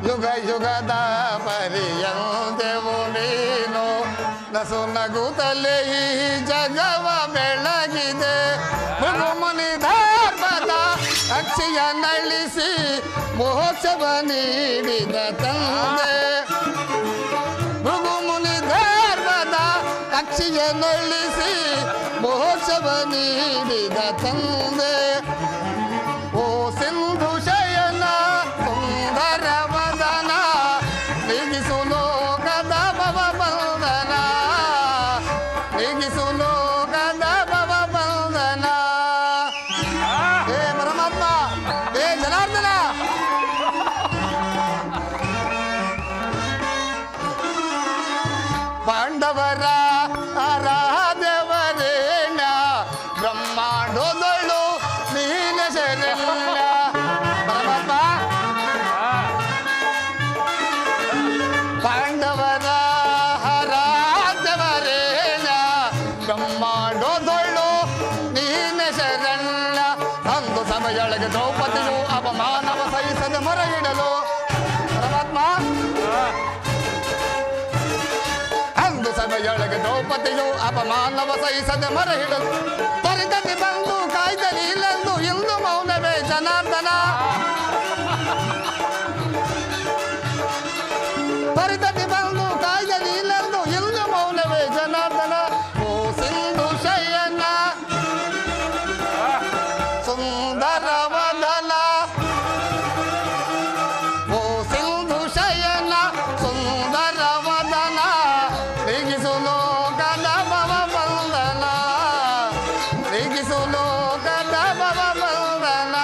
Speaker 4: ಯುಗ ಯುಗದ ಪರ್ಯಂತವು ನೀನು ನಸು ನಗುತ್ತಲೇ ಈ ಜಗವ ಬೆಳಗಿದೆ ಮೃಗು ಮುನಿ ಧರ್ಮದ ಅಕ್ಷಿಯ ನಳಿಸಿ ಮೋಕ್ಷವ ನೀಡಿದ ತಂದೆ ಮೃಗು ಮುನಿ ಧರ್ಮದ ಅಕ್ಷಿಯ ನಳಿಸಿ ಮೋಕ್ಷವ ನೀಡಿದ ತಂದೆ ಓ ಸಿಂಧು ಶಯನ ಸುಂದರ ವದನ ನೀಗಿಸು ಲೋಕದ ಭವ ಬಂಧನ ನೀಗಿಸು ಲೋಕದ ಭವ ಬಂಧನ ಹೇ ಪರಮಾತ್ಮ ಹೇ ಜನಾರ್ದನ ಪಾಂಡವರ ಆರಾಧ್ಯವರೇಣ ಬ್ರಹ್ಮಾಂಡದೊಳು ನೀನ ಶರಣ್ಯ ಪರಮಾತ್ಮ ಪಾಂಡವರ ಆರಾಧ್ಯವರೇಣ ಬ್ರಹ್ಮಾಂಡದೊಳು ನೀನ ಶರಣ್ಯ ಅಂದು ಸಭೆಯೊಳಗೆ ದ್ರೌಪದಿಯು ಅಪಮಾನವ ಸಹಿಸದೆ ಮೊರೆ ಇಡಲು ಪರಮಾತ್ಮ ಅಂದು ಸಭೆಯೊಳಗೆ ದ್ರೌಪದಿಯು ಅಪಮಾನವ ಸಹಿಸದೆ ಮೊರೆ ಇಡಲು ತ್ವರಿತದಿ ಬಂದು ಕಾಯ್ದಲಿ ಇಲ್ಲಂದು ಇಂದು ಮೌನವೇ ಜನಾರ್ದನ ತ್ವರಿತದಿ ಬಂದು ಕಾಯ್ದಲಿ ಇಲ್ಲಂದು ಇಂದು ಮೌನವೇ ಜನಾರ್ದನ ಓ ಸಿಂಧು ಶಯನ ಸುಂದರ ವದನ ಓ ಸಿಂಧು ಶಯನ ಸುಂದರ ವದನ ನೀಗಿಸು ಲೋಕದ ಭವ ಬಂಧನ ನೀಗಿಸು ಲೋಕದ ಭವ ಬಂಧನ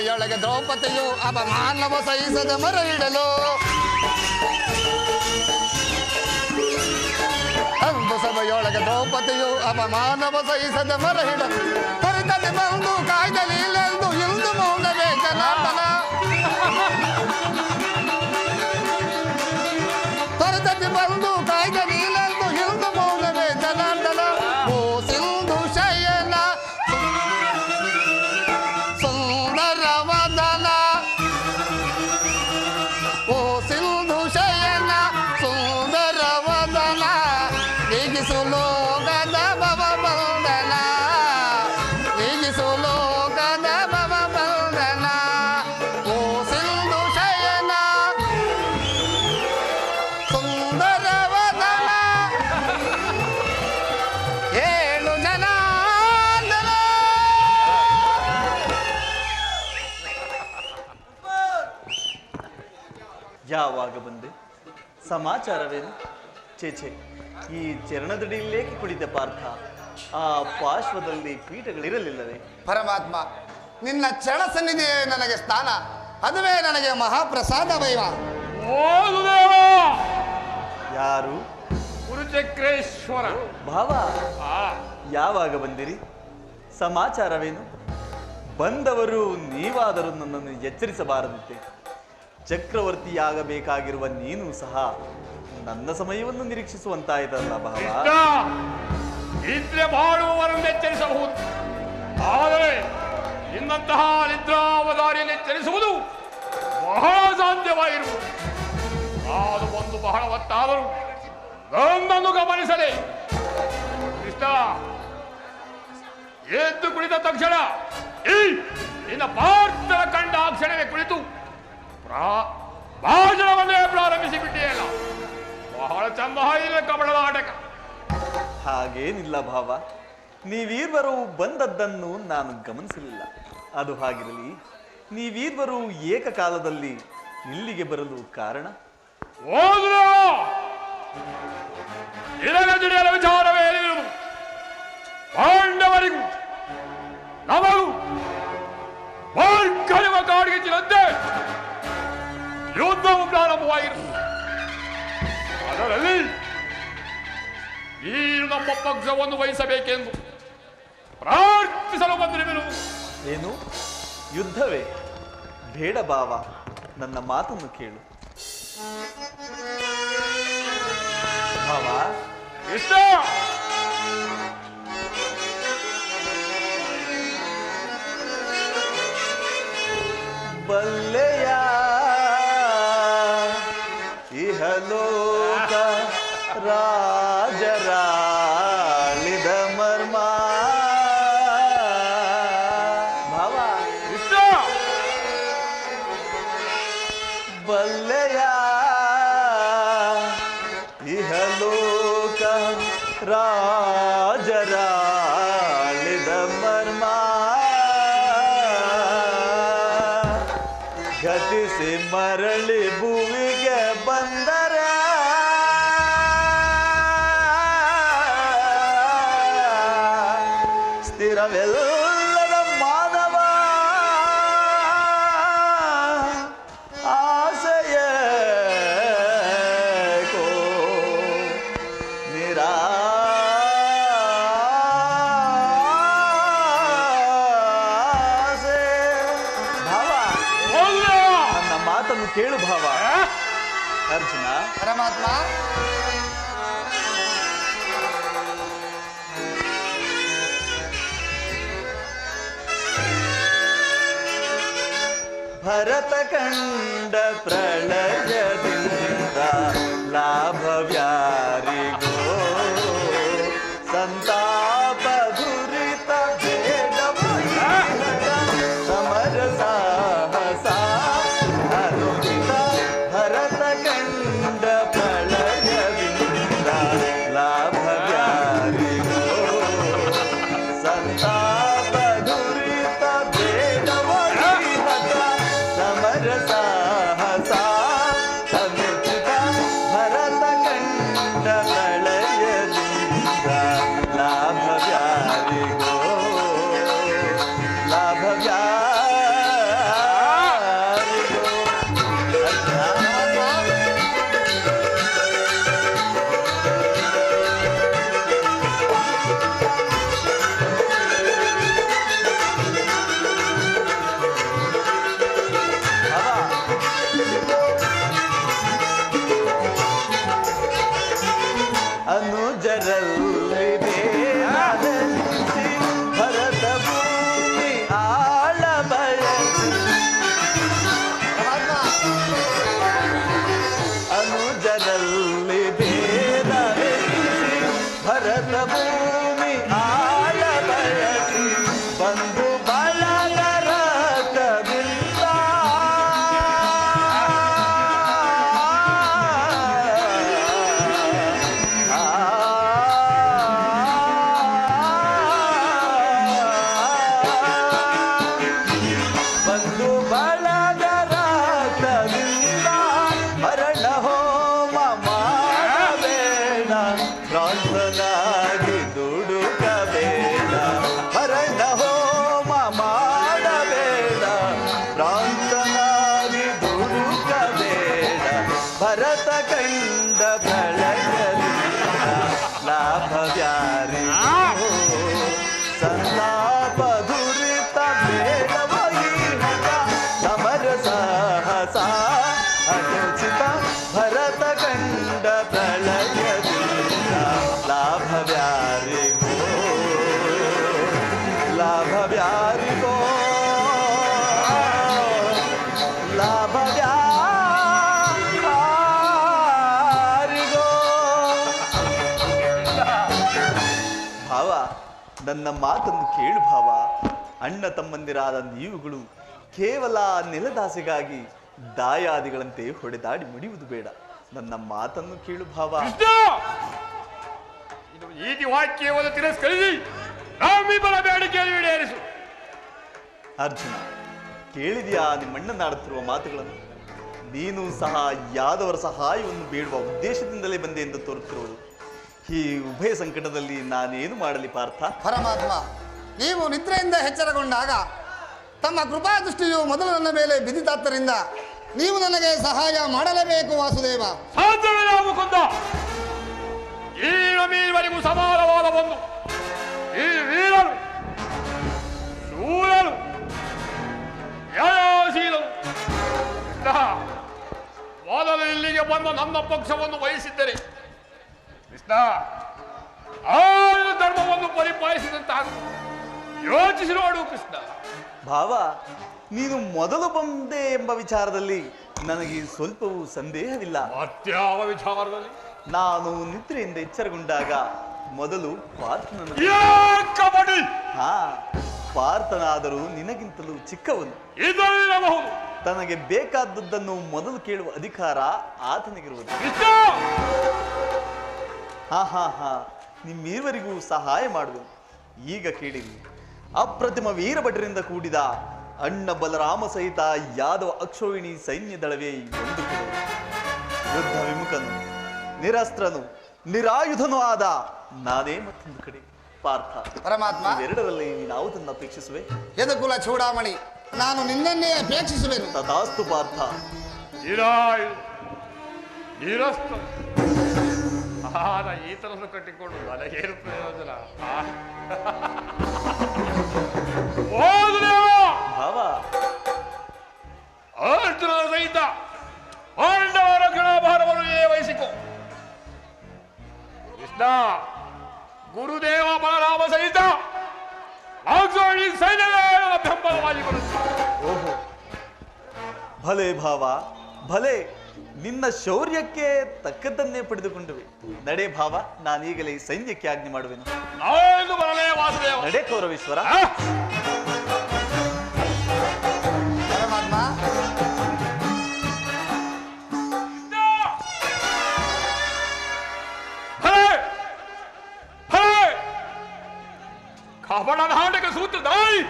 Speaker 4: ಸಭೆಯೊಳಗೆ ದ್ರೌಪದಿಯು ಅಪಮಾನವ ಸಹಿಸದೆ ಮರ ಇಡಲು ಅಂದು ಸಭೆಯೊಳಗೆ ದ್ರೌಪದಿಯು ಅಪಮಾನವ ಸಹಿಸದೆ ಮರ ಹಿಡಲು ಪರಿತದೆ ಬಂದು ಕಾಯ್ದಲಿಲ್ಲೆಂದು ಇಂದು ಮೌನವೇ ಜನಾರ್ದನ ಪರಿತದೆ ಬಂದು ಕಾಯ್ದಲಿಲ್ಲೆಂದು ಇಂದು ಮೌನವೇ ಜನಾರ್ದನ ಓ ಸಿಂಧು ಶಯನ ಸುಂದರ ವದನ ಓ ಸಿಂಧು ಶಯನ ಸುಂದರ ವದನ ನೀಗಿಸು ಲೋಕದ ಭವ ಬಂಧನ ನೀಗಿಸು ಲೋಕದ ಭವ ಬಂಧನ ಓ ಸಿಂಧು ಶಯನ ಸುಂದರ ವದನ ಏಳು ಜನಾರ್ದನ.
Speaker 5: ಯಾವಾಗ ಬಂದೆ? ಸಮಾಚಾರವೇನು? ಚೇಚೆ, ಈ ಚರಣದಡಿಯಲ್ಲೇಕೆ ಕುಳಿತ ಪಾರ್ಥ? ಆ ಪಾರ್ಶ್ವದಲ್ಲಿ ಪೀಠಗಳಿರಲಿಲ್ಲವೇ?
Speaker 4: ಪರಮಾತ್ಮ, ನಿನ್ನ ಚರಣ ಸನ್ನಿಧಿಯೇ ನನಗೆ ಸ್ಥಾನ, ಅದುವೇ ನನಗೆ ಮಹಾಪ್ರಸಾದ ವೈವ.
Speaker 2: ಓದುದೇವ
Speaker 5: ಯಾರು?
Speaker 2: ಗುರುಚಕ್ರೇಶ್ವರ.
Speaker 5: ಭಾವ,
Speaker 2: ಆ
Speaker 5: ಯಾವಾಗ ಬಂದಿರಿ? ಸಮಾಚಾರವೇನು? ಬಂದವರು ನೀವಾದರೂ ನನ್ನನ್ನು ಎಚ್ಚರಿಸಬಾರದಿತ್ತೆ. ಚಕ್ರವರ್ತಿಯಾಗಬೇಕಾಗಿರುವ ನೀನು ಸಹ ನನ್ನ ಸಮಯವನ್ನು ನಿರೀಕ್ಷಿಸುವಂತಾಯ್ತಲ್ಲ ಭಾವ.
Speaker 2: ನಿದ್ರೆ ಮಾಡುವವರನ್ನು ಎಚ್ಚರಿಸಬಹುದು, ಆದರೆ ನಿನ್ನಂತಹ ನಿದ್ರಾವಧಾರಿಯನ್ನು ಎಚ್ಚರಿಸುವುದು ಬಹಳ ಸಾಧ್ಯವಾಗಿರುವುದು. ಅದು ಒಂದು ಬಹಳ ಹೊತ್ತಾದರೂ ನನ್ನನ್ನು ಗಮನಿಸದೆ ಕೃಷ್ಣ ಎದ್ದು ಕುಳಿತ ತಕ್ಷಣ ಈ ನಿನ್ನ ಪಾರ್ಥನ ಕಂಡ ಆ ಕ್ಷಣವೇ ಕುಳಿತು ಭಾಷಣವನ್ನೇ ಪ್ರಾರಂಭಿಸಿ ಬಿಟ್ಟಿಯಲ್ಲ. ಬಹಳ ಚಂದ ಇಲ್ಲ ಕಮಲದ ಆಟಕ.
Speaker 5: ಹಾಗೇನಿಲ್ಲ ಭಾವ, ನೀವೀರ್ವರು ಬಂದದ್ದನ್ನು ನಾನು ಗಮನಿಸಲಿಲ್ಲ. ಅದು ಹಾಗಿರಲಿ, ನೀವೀರ್ವರು ಏಕಕಾಲದಲ್ಲಿ ಇಲ್ಲಿಗೆ ಬರಲು ಕಾರಣ?
Speaker 2: ನಿನಗೆ ವಿಚಾರವೇ ಇರುವುದು. ಪಾಂಡವರಿಗೂ ನಮಗೂ ಮಾರ್ಗವ ಕಾಡ್ಗಿಚ್ಚಿನಂತೆ ಯುದ್ಧವು ಪ್ರಾರಂಭವಾಗಿರುತ್ತದೆ. ಅದರಲ್ಲಿ ನೀನು ನಮ್ಮ ಪಕ್ಷವನ್ನು ವಹಿಸಬೇಕೆಂದು ಪ್ರಾರ್ಥಿಸಲು ಬಂದಿರುವೆನು.
Speaker 5: ಏನು ಯುದ್ಧವೇ? ಬೇಡ ಭಾವ, ನನ್ನ ಮಾತನ್ನು ಕೇಳು. ಭಾವ,
Speaker 2: ಇಷ್ಟ
Speaker 5: ಬಲ್ಲೆಯ ಇಹಲೋಕ ರಾಜರಾಳಿದ ಮರ್ಮ. ಭಾವ,
Speaker 2: ಇಷ್ಟ
Speaker 5: ಬಲ್ಲೆಯ ಇಹಲೋಕ ರಾಜರಾಳಿದ ಮರ್ಮ. ಗತಿಸಿ ಮರಳಿ ಭುವಿಗೆ ಬಂದರೆ ಸ್ಥಿರವೆಲ್ಲದ ಮಾನವ ಆಸೆಯೇಕೋ ನಿರಾಸೆ. ಭಾವ, ನನ್ನ ಮಾತನ್ನು ಕೇಳು ಭಾವ. ಅರ್ಜುನ,
Speaker 4: ಪರಮಾತ್ಮ,
Speaker 5: ಭರತ ಕಂಡ ಪ್ರಳಯದಿಂದ ಲಾಭವ್ಯಾರಿಗೋ ಸಂತಾಪ ದುರಿತ ಬೇಡ ಸಮರ ಸಾಹಸ ಅನುಚಿತ. ಭರತ ಕಂಡ ಪ್ರಳಯದಿಂದ ಲಾಭವ್ಯಾರಿಗೋ ಸಂತಾಪ ದುರಿತ ಬೇಡ ಸಮರ ಸಾಹಸ ಅನುಚಿತ. ಭರತ ಕಂಡ ಪ್ರಳಯ ಬಳಗ ರಕ್ತದಿಂದ ಮರಣ ಹೋಮ ಮಾಡಬೇಡ ಭ್ರಾಂತನಾಗಿ ದುಡುಕಬೇಡ ಮರಣ ಹೋಮ ಮಾಡಬೇಡ ಭ್ರಾಂತನಾಗಿ ದುಡುಕಬೇಡ ಭರತ ಕಂಡ ಬೆಳಗಲಿಲ್ಲ ಲಾಭವ್ಯಾರಿ ಸಂತಾಪ ದುರಿತ ಬೇಡವೀಗ ಸಮರ ಸಾಹಸ ಅನುಚಿತ ಭರತ ಕಂಡ ಪ್ರಳಯದಿಂದ ಲಾಭವ್ಯಾರಿಗೋ ಲಾಭವ್ಯಾರಿಗೋ ಲಾಭವ್ಯಾರಿಗೋ ಭಾವ ನನ್ನ ಮಾತನ್ನು ಕೇಳು ಭಾವ. ಅಣ್ಣ ತಮ್ಮಂದಿರಾದ ನೀವುಗಳು ಕೇವಲ ನೆಲದಾಸೆಗಾಗಿ ದಾಯಾದಿಗಳಂತೆ ಹೊಡೆದಾಡಿ ಮುಡಿಯುವುದು ಬೇಡ. ನನ್ನ ಮಾತನ್ನು ಕೇಳು ಭಾವ.
Speaker 2: ಕೃಷ್ಣ ಇದು ನೀತಿ ವಾಕ್ಯವನ್ನು ತಿರಸ್ಕರಿಸಿ ನಮ್ಮಿಬ್ಬರ ಬೇಡಿಕೆಯನ್ನು ಈಡೇರಿಸು.
Speaker 5: ಅರ್ಜುನ, ಕೇಳಿದೆಯಾ ನಿಮ್ಮಣ್ಣನಾಡುತ್ತಿರುವ ಮಾತುಗಳನ್ನು? ನೀನು ಸಹ ಯಾದವರ ಸಹಾಯವನ್ನು ಬೇಡುವ ಉದ್ದೇಶದಿಂದಲೇ ಬಂದೆ ಎಂದು ತೋರುತ್ತಿರುವುದು. ಈ ಉಭಯ ಸಂಕಟದಲ್ಲಿ ನಾನೇನು ಮಾಡಲಿ ಪಾರ್ಥ?
Speaker 4: ಪರಮಾತ್ಮ, ನೀವು ನಿದ್ರೆಯಿಂದ ಎಚ್ಚರಗೊಂಡಾಗ ತಮ್ಮ ಕೃಪಾದೃಷ್ಟಿಯು ಮೊದಲು ನನ್ನ ಮೇಲೆ ಬಿದ್ದಿತಾದ್ದರಿಂದ ನೀವು ನನಗೆ ಸಹಾಯ ಮಾಡಲೇಬೇಕು ವಾಸುದೇವ.
Speaker 2: ಸಾಧ್ಯವಿಲ್ಲ ಮುಕುಂದ. ಈ ನಮೀವರೆಗೂ ಸಮಾನವಾದ ಒಂದು ಈ ವೀರನು ಶೂರನು ನ್ಯಾಯಶೀಲನು ಮೊದಲು ಇಲ್ಲಿಗೆ ಬಂದು ನನ್ನ ಪಕ್ಷವನ್ನು ವಹಿಸಿದ್ದರೆ ಕೃಷ್ಣ ಆಯ್ದ ಧರ್ಮವನ್ನು ಪರಿಪಾಲಿಸಿದಂತಾಗುವುದು. ಯೋಚಿಸಿ ನೋಡು ಕೃಷ್ಣ.
Speaker 5: ಭಾವ, ನೀನು ಮೊದಲು ಬಂದೆ ಎಂಬ ವಿಚಾರದಲ್ಲಿ ನನಗೆ ಸ್ವಲ್ಪವೂ ಸಂದೇಹವಿಲ್ಲ.
Speaker 2: ಮತ್ಯಾವ ವಿಚಾರದಲ್ಲಿ?
Speaker 5: ನಾನು ನಿದ್ರೆಯಿಂದ ಎಚ್ಚರಗೊಂಡಾಗ ಮೊದಲು ಪಾರ್ಥನನ್ನು
Speaker 2: ಕಬಡ್ಡಿ
Speaker 5: ಪಾರ್ಥನಾದರೂ ನಿನಗಿಂತಲೂ ಚಿಕ್ಕವನು.
Speaker 2: ಇದರಬಹುದು
Speaker 5: ತನಗೆ ಬೇಕಾದದ್ದನ್ನು ಮೊದಲು ಕೇಳುವ ಅಧಿಕಾರ ಆತನಿಗಿರುವುದು. ಹಾ ನಿಮ್ಮಿರುವರಿಗೂ ಸಹಾಯ ಮಾಡುವೆನು. ಈಗ ಕೇಳಿರಿ. ಅಪ್ರತಿಮ ವೀರಭಟರಿಂದ ಕೂಡಿದ ಅಣ್ಣ ಬಲರಾಮ ಸಹಿತ ಯಾದವ ಅಕ್ಷೋಹಿಣಿ ಸೈನ್ಯ ದಳವೇ ಒಂದು ಕಡೆ, ಯುದ್ಧ ವಿಮುಖನು ನಿರಸ್ತ್ರನು ನಿರಾಯುಧನೂ ಆದ ನಾನೇ ಮತ್ತೊಂದು ಕಡೆ. ಪಾರ್ಥ,
Speaker 4: ಪರಮಾತ್ಮ,
Speaker 5: ಇವೆರಡರಲ್ಲಿ ನೀನಾವುದನ್ನು ಅಪೇಕ್ಷಿಸುವೆ?
Speaker 4: ಯದುಕುಲ ಚೂಡಾಮಣಿ, ನಾನು ನಿನ್ನನ್ನೇ ಅಪೇಕ್ಷಿಸುವೆನು.
Speaker 5: ತಥಾಸ್ತು ಪಾರ್ಥ.
Speaker 2: ಈತನನ್ನು ಕಟ್ಟಿಕೊಂಡು ನನಗೇನು ಪ್ರಯೋಜನ?
Speaker 5: ಭಾವ,
Speaker 2: ಅರ್ಜುನ ಸಹಿತ ಪಾಂಡವರ ಗಣಭಾರವನ್ನು ವಹಿಸಿಕೊ. ಕೃಷ್ಣ, ಗುರುದೇವ ಬಲರಾಮ ಸಹಿತ ಅಕ್ಷೋಹಿಣಿ ಸೈನ್ಯವೇ ಬೆಂಬಲವಾಗಿ ಬರುತ್ತದೆ.
Speaker 5: ಓಹೋ, ಭಲೆ ಭಾವ ಭಲೆ. ನಿನ್ನ ಶೌರ್ಯಕ್ಕೆ ತಕ್ಕದ್ದನ್ನೇ ಪಡೆದುಕೊಂಡುವೆ. ನಡೆ ಭಾವ, ನಾನೀಗಲೇ ಸೈನ್ಯಕ್ಕೆ ಆಜ್ಞೆ ಮಾಡುವೆನು.
Speaker 2: ನಾವೇನು ಬರಲೇ ವಾಸುದೇವ.
Speaker 5: ನಡೆ ಕೌರವೇಶ್ವರ.
Speaker 4: ಪರಮಾತ್ಮ,
Speaker 2: ಕಪಟ ನಾಟಕ ಸೂತ್ರಧಾರಿ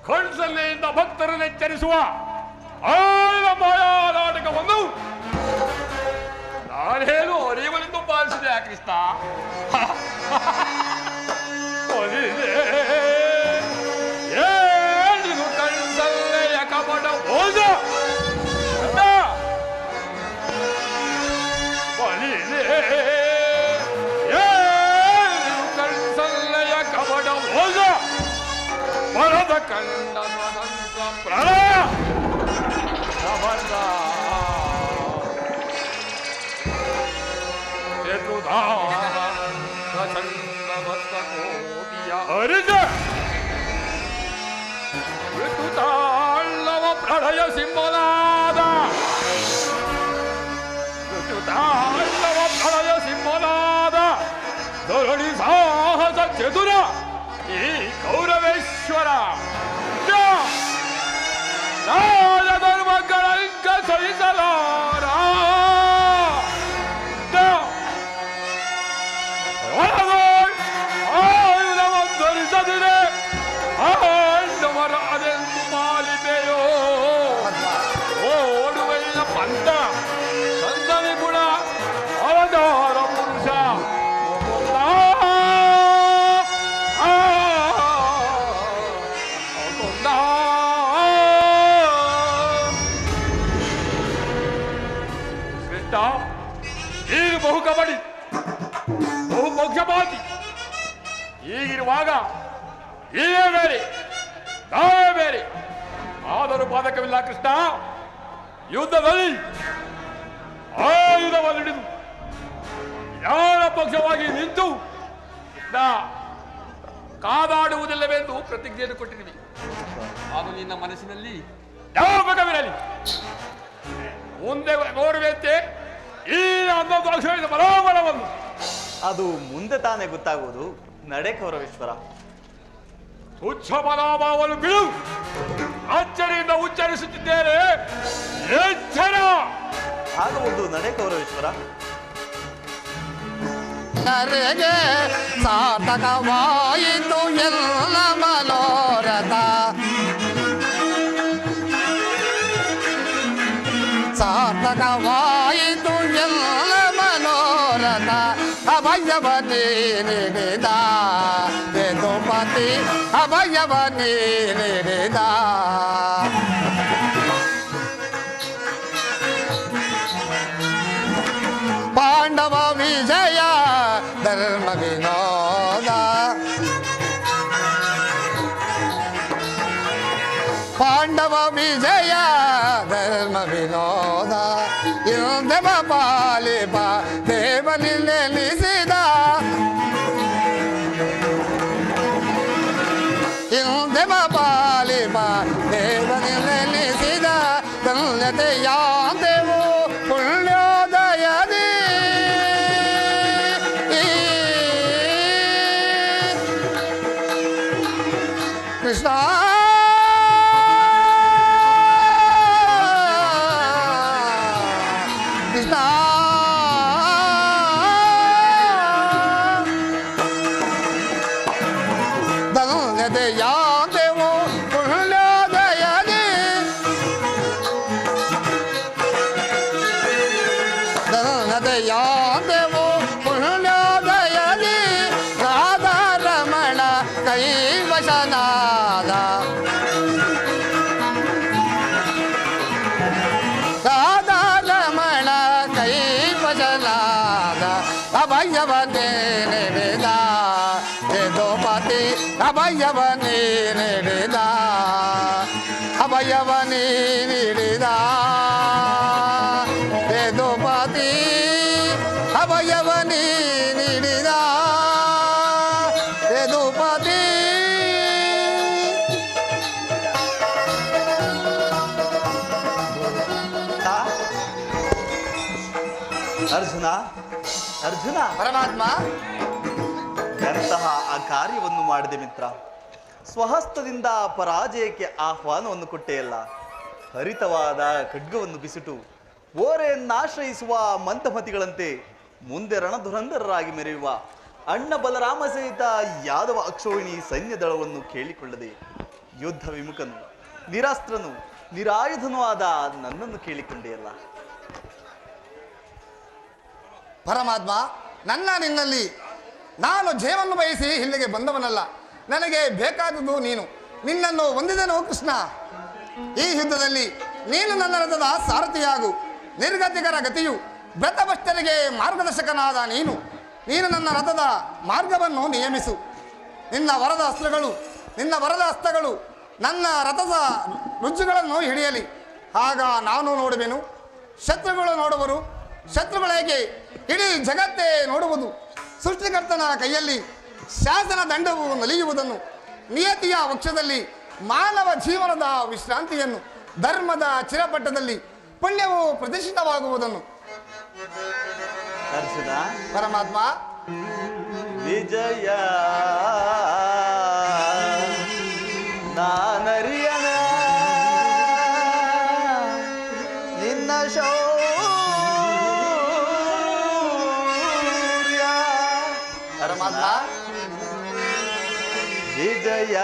Speaker 2: ಕಣ್ಸಲ್ಲೆಯಿಂದ ಭಕ್ತರನ್ನು ಎಚ್ಚರಿಸುವ ಆಳ ಮಾಯಾ ನಾಟಕವನ್ನು ನಾನೇನು ಅರಿವನೆಂದು ಪಾಲಿಸಿದೆ ಕೃಷ್ಣ. ಏನಿದು ಕಣ್ಸಲ್ಲೆಯ ಕಪಟ ಮೋಸ? ಕಣ್ಸಲ್ಲೆಯ ಕಪಟ ಮೋಸ ಬರದ ಕಂಡನಂತ ಪ್ರಳಯ ಹರಿದ ಋತುತಾಳ್ಳವ ಪ್ರಳಯ ಸಿಂಹನಾದ ಋತುತಾಳ್ಳವ ಪ್ರಳಯ ಸಿಂಹನಾದ ಧರಣಿ ಸಾಹಸ ಚತುರ ಈ ಕೌರವೇಶ್ವರ ರಾಜಧರ್ಮಗಳಂಕ ಸಹಿಸಲಾರ ಆಯುಧವನ್ನು ಧರಿಸದಿರೆ ಕೃಷ್ಣ, ಈಗ ಬಹು ಕಬಡ್ಡಿ, ಬಹು ಪಕ್ಷಪಾತಿ. ಹೀಗಿರುವಾಗ ಇದೇ ಬೇರೆ, ನಾವೇ ಬೇರೆ. ಆದರೂ ಬಾಧಕವಿಲ್ಲ ಕೃಷ್ಣ. ಯುದ್ಧದಲ್ಲಿ ಆಯುಧವನ್ನು ಹಿಡಿದು ಯಾರ ಪಕ್ಷವಾಗಿ ನಿಂತು ಕಾದಾಡುವುದಿಲ್ಲವೆಂದು ಪ್ರತಿಜ್ಞೆಯನ್ನು ಕೊಟ್ಟಿದ್ದೀವಿ. ಅದು ನಿನ್ನ ಮನಸ್ಸಿನಲ್ಲಿ ಯಾವ ಭಾಗವಿರಲಿ, ಮುಂದೆ ನೋಡುವಂತೆ ಈ 11 ವರ್ಷದ ಬಲಾಬಲವನ್ನು.
Speaker 5: ಅದು ಮುಂದೆ ತಾನೇ ಗೊತ್ತಾಗುವುದು. ನಡೆ ಕೌರವೇಶ್ವರ.
Speaker 2: ತುಚ್ಛ ಮನೋಭಾವವನ್ನು ಬಿಡು. ಅಚ್ಚರಿಯಿಂದ ಉಚ್ಚರಿಸುತ್ತಿದ್ದೇನೆ, ಎಚ್ಚರ.
Speaker 5: ಆಗುವುದು. ನಡೆ ಕೌರವೇಶ್ವರ.
Speaker 4: ನರೆಗೆ ಸಾರ್ಥಕವಾಯಿತು ಎಲ್ಲ ಮನೋರಥ, ಸಾರ್ಥಕವಾಯಿತು ಎಲ್ಲ ಮನೋರಥ. ಅಭಯವನೇ ನೀಡಿದ ಯದುಪತಿ, ಅಭಯವನೇ ನೀಡಿದ. ಪಾಂಡವ ವಿಜಯ ಧರ್ಮ ವಿನೋದ, ಪಾಂಡವ ವಿಜಯ ಧರ್ಮ ವಿನೋದ. ಇಂದೆಮ ಪಾಲಿಪ ದೇವನಿಲ್ಲಿಸಿದ, ಇಂದೆಮ ಪಾಲಿಪ ದೇವನಿಲ್ಲಿಸಿದ. ಧನ್ಯತೆಯಾಂದೆವು ಪುಣ್ಯೋದಯದಿ, ಕೃಷ್ಣ. ಕೃಷ್ಣ ಧನ್ಯತೆಯಾಂದೆವು ಪುಣ್ಯೋದಯದಿ, ಧನ್ಯತೆಯಾಂದೆವು ಪುಣ್ಯೋದಯದಿ. ರಾಧಾರಮಣ ಕೈವಶನಾದ, ರಾಧಾರಮಣ ಕೈವಶನಾದ. ಅಭಯವನೇ ನೀಡಿದ ಯದುಪತಿ, ಅಭಯವನೇ ನೀಡಿದ, ಅಭಯವನೇ ನೀಡಿದ ಯದುಪತಿ, ಅಭಯವನೇ ನೀಡಿದ ಯದುಪತಿ.
Speaker 5: ಅರ್ಜುನ, ಅರ್ಜುನ,
Speaker 4: ಪರಮಾತ್ಮ,
Speaker 5: ಎಂತಹ ಆ ಕಾರ್ಯವನ್ನು ಮಾಡಿದೆ ಮಿತ್ರ. ಸ್ವಹಸ್ತದಿಂದ ಪರಾಜಯಕ್ಕೆ ಆಹ್ವಾನವನ್ನು ಕೊಟ್ಟೆಯಲ್ಲ. ಹರಿತವಾದ ಖಡ್ಗವನ್ನು ಬಿಸಿಟು ಓರೆಯನ್ನಾಶ್ರಯಿಸುವ ಮಂತಮತಿಗಳಂತೆ ಮುಂದೆ ರಣಧುರಂಧರರಾಗಿ ಮೆರೆಯುವ ಅಣ್ಣ ಬಲರಾಮ ಸಹಿತ ಯಾದವ ಅಕ್ಷೋಹಿಣಿ ಸೈನ್ಯದಳವನ್ನು ಕೇಳಿಕೊಳ್ಳದೆ ಯುದ್ಧ ವಿಮುಖನು, ನಿರಾಸ್ತ್ರನು, ನಿರಾಯುಧನೂ ಆದ ನನ್ನನ್ನು ಕೇಳಿಕೊಂಡೆಯಲ್ಲ.
Speaker 4: ಪರಮಾತ್ಮ, ನನ್ನ ನಿನ್ನಲ್ಲಿ ನಾನು ಜಯವನ್ನು ಬಯಸಿ ಇಲ್ಲಿಗೆ ಬಂದವನಲ್ಲ. ನನಗೆ ಬೇಕಾದುದು ನೀನು. ನಿನ್ನನ್ನು ಹೊಂದಿದೆನು ಕೃಷ್ಣ. ಈ ಯುದ್ಧದಲ್ಲಿ ನೀನು ನನ್ನ ರಥದ ಸಾರಥಿಯಾಗು. ನಿರ್ಗತಿಕರ ಗತಿಯು ಬ್ರತಭ್ರಷ್ಟರಿಗೆ ಮಾರ್ಗದರ್ಶಕನಾದ ನೀನು. ನೀನು ನನ್ನ ರಥದ ಮಾರ್ಗವನ್ನು ನಿಯಮಿಸು. ನಿನ್ನ ವರದ ಅಸ್ತ್ರಗಳು, ನಿನ್ನ ವರದ ಹಸ್ತಗಳು ನನ್ನ ರಥದ ರುಜುಗಳನ್ನು ಹಿಡಿಯಲಿ. ಆಗ ನಾನು ನೋಡುವೆನು, ಶತ್ರುಗಳು ನೋಡುವರು. ಶತ್ರುಗಳಿಗೆ ಇಡೀ ಜಗತ್ತೇ ನೋಡುವುದು. ಸೃಷ್ಟಿಕರ್ತನ ಕೈಯಲ್ಲಿ ಶಾಸನ ದಂಡವು ನಲಿಯುವುದನ್ನು, ನಿಯತಿಯ ವಕ್ಷದಲ್ಲಿ ಮಾನವ ಜೀವನದ ವಿಶ್ರಾಂತಿಯನ್ನು, ಧರ್ಮದ ಚಿರಪಟ್ಟದಲ್ಲಿ ಪುಣ್ಯವು ಪ್ರತಿಷ್ಠಿತವಾಗುವುದನ್ನು.
Speaker 5: ಅರ್ಜುನ,
Speaker 4: ಪರಮಾತ್ಮ,
Speaker 5: ವಿಜಯ ನಾನರಿಯನ ನಿನ್ನ ಶೌರ್ಯ.
Speaker 4: ಪರಮಾತ್ಮ,
Speaker 5: ವಿಜಯ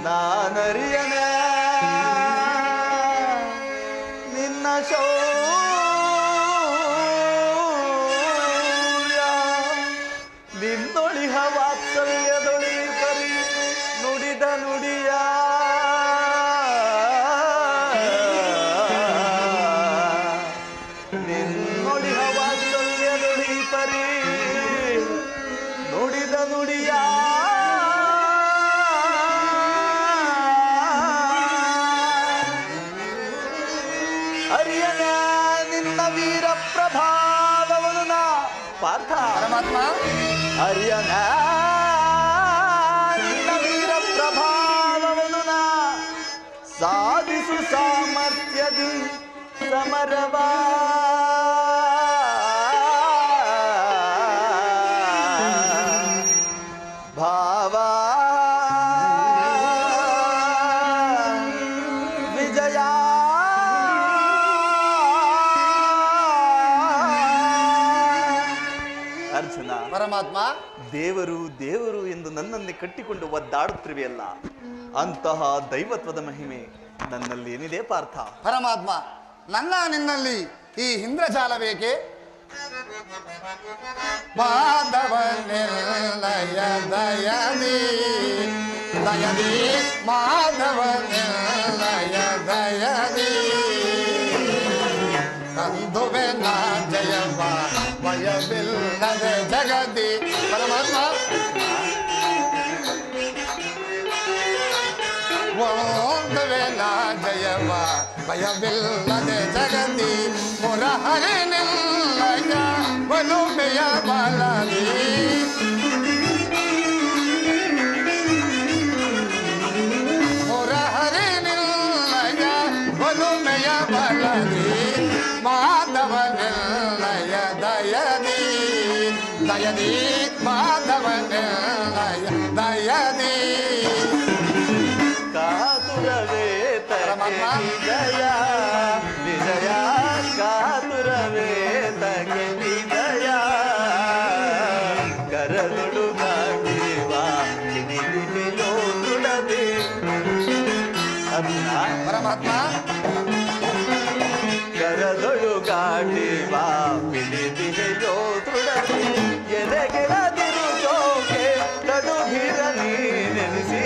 Speaker 5: ನಾನರಿಯನ ನಿನ್ನ ಶೌರ್ಯ. ನಿನ್ನೊಳಿಹ ವಾತ್ಸಲ್ಯದೊಳಿ ಪರಿ ಪಾರ್ಥ
Speaker 4: ಪರಮಾತ್ಮ
Speaker 5: ಅರ್ಯನ ವೀರ ಪ್ರಭಾವವನ್ನು ಸಾಧಿಸು ಸಾಮರ್ಥ್ಯದಿ ಸಮರವಾ ಭಾವ ವಿಜಯ ಅರ್ಜುನ
Speaker 4: ಪರಮಾತ್ಮ
Speaker 5: ದೇವರು ದೇವರು ಎಂದು ನನ್ನನ್ನೇ ಕಟ್ಟಿಕೊಂಡು ಒದ್ದಾಡುತ್ತಿರುವೆಯಲ್ಲ, ಅಂತಹ ದೈವತ್ವದ ಮಹಿಮೆ ನನ್ನಲ್ಲಿ ಏನಿದೆ ಪಾರ್ಥ?
Speaker 4: ಪರಮಾತ್ಮ, ನನ್ನ ನಿನ್ನಲ್ಲಿ ಈ ಇಂದ್ರಜಾಲ ಬೇಕೆ? ಮಾಧವ ನಿರ್ಲಯ ದಯದಿ ದಯದಿ ಮಾಧವ ನಿರ್ಲಯ ದಯದಿ ಕಂದುವೆ ನಾ ಜಯವ ಭಯವಿಲ್ಲದೆ ಜಗದಿ. ಪರಮಾತ್ಮ ಓಂದುವೆ ನಾ ಜಯವ ಭಯವಿಲ್ಲದೆ ಜಗದಿ ಮುರಹರಿ ನಿಲ್ಲಯ ಒಲುಮೆಯ ಬಲದಿ ಮುರಹರಿ ನಿಲ್ಲಯ ಒಲುಮೆಯ ಬಲದಿ ಮಾಧವ ನಿಲ್ಲಯ ದಯದಿ ದಯದಿ ಮಾಧವ ನಿಲ್ಲಯ ದಯದಿ
Speaker 5: ಕಾತುರವೇ ವಿಜಯ ವಿಜಯ ಕಾತುರವೇ ತಗೆ ವಿಜಯ ಕರದುಡು ಕಾಟಿವ ನಿಧಿಯೋ ನುಡದೆ. ಅರ್ಜುನ
Speaker 4: ಪರಮಾತ್ಮ
Speaker 5: ಕರದೊಳು ಗಾಟಿವ ನಿಧಿಯೋ ನುಡದೆ ಎದೆಗೆಳದಿರು ಜೋಕೆ ತಡುಭಿರ ನೀನೆನಿಸಿ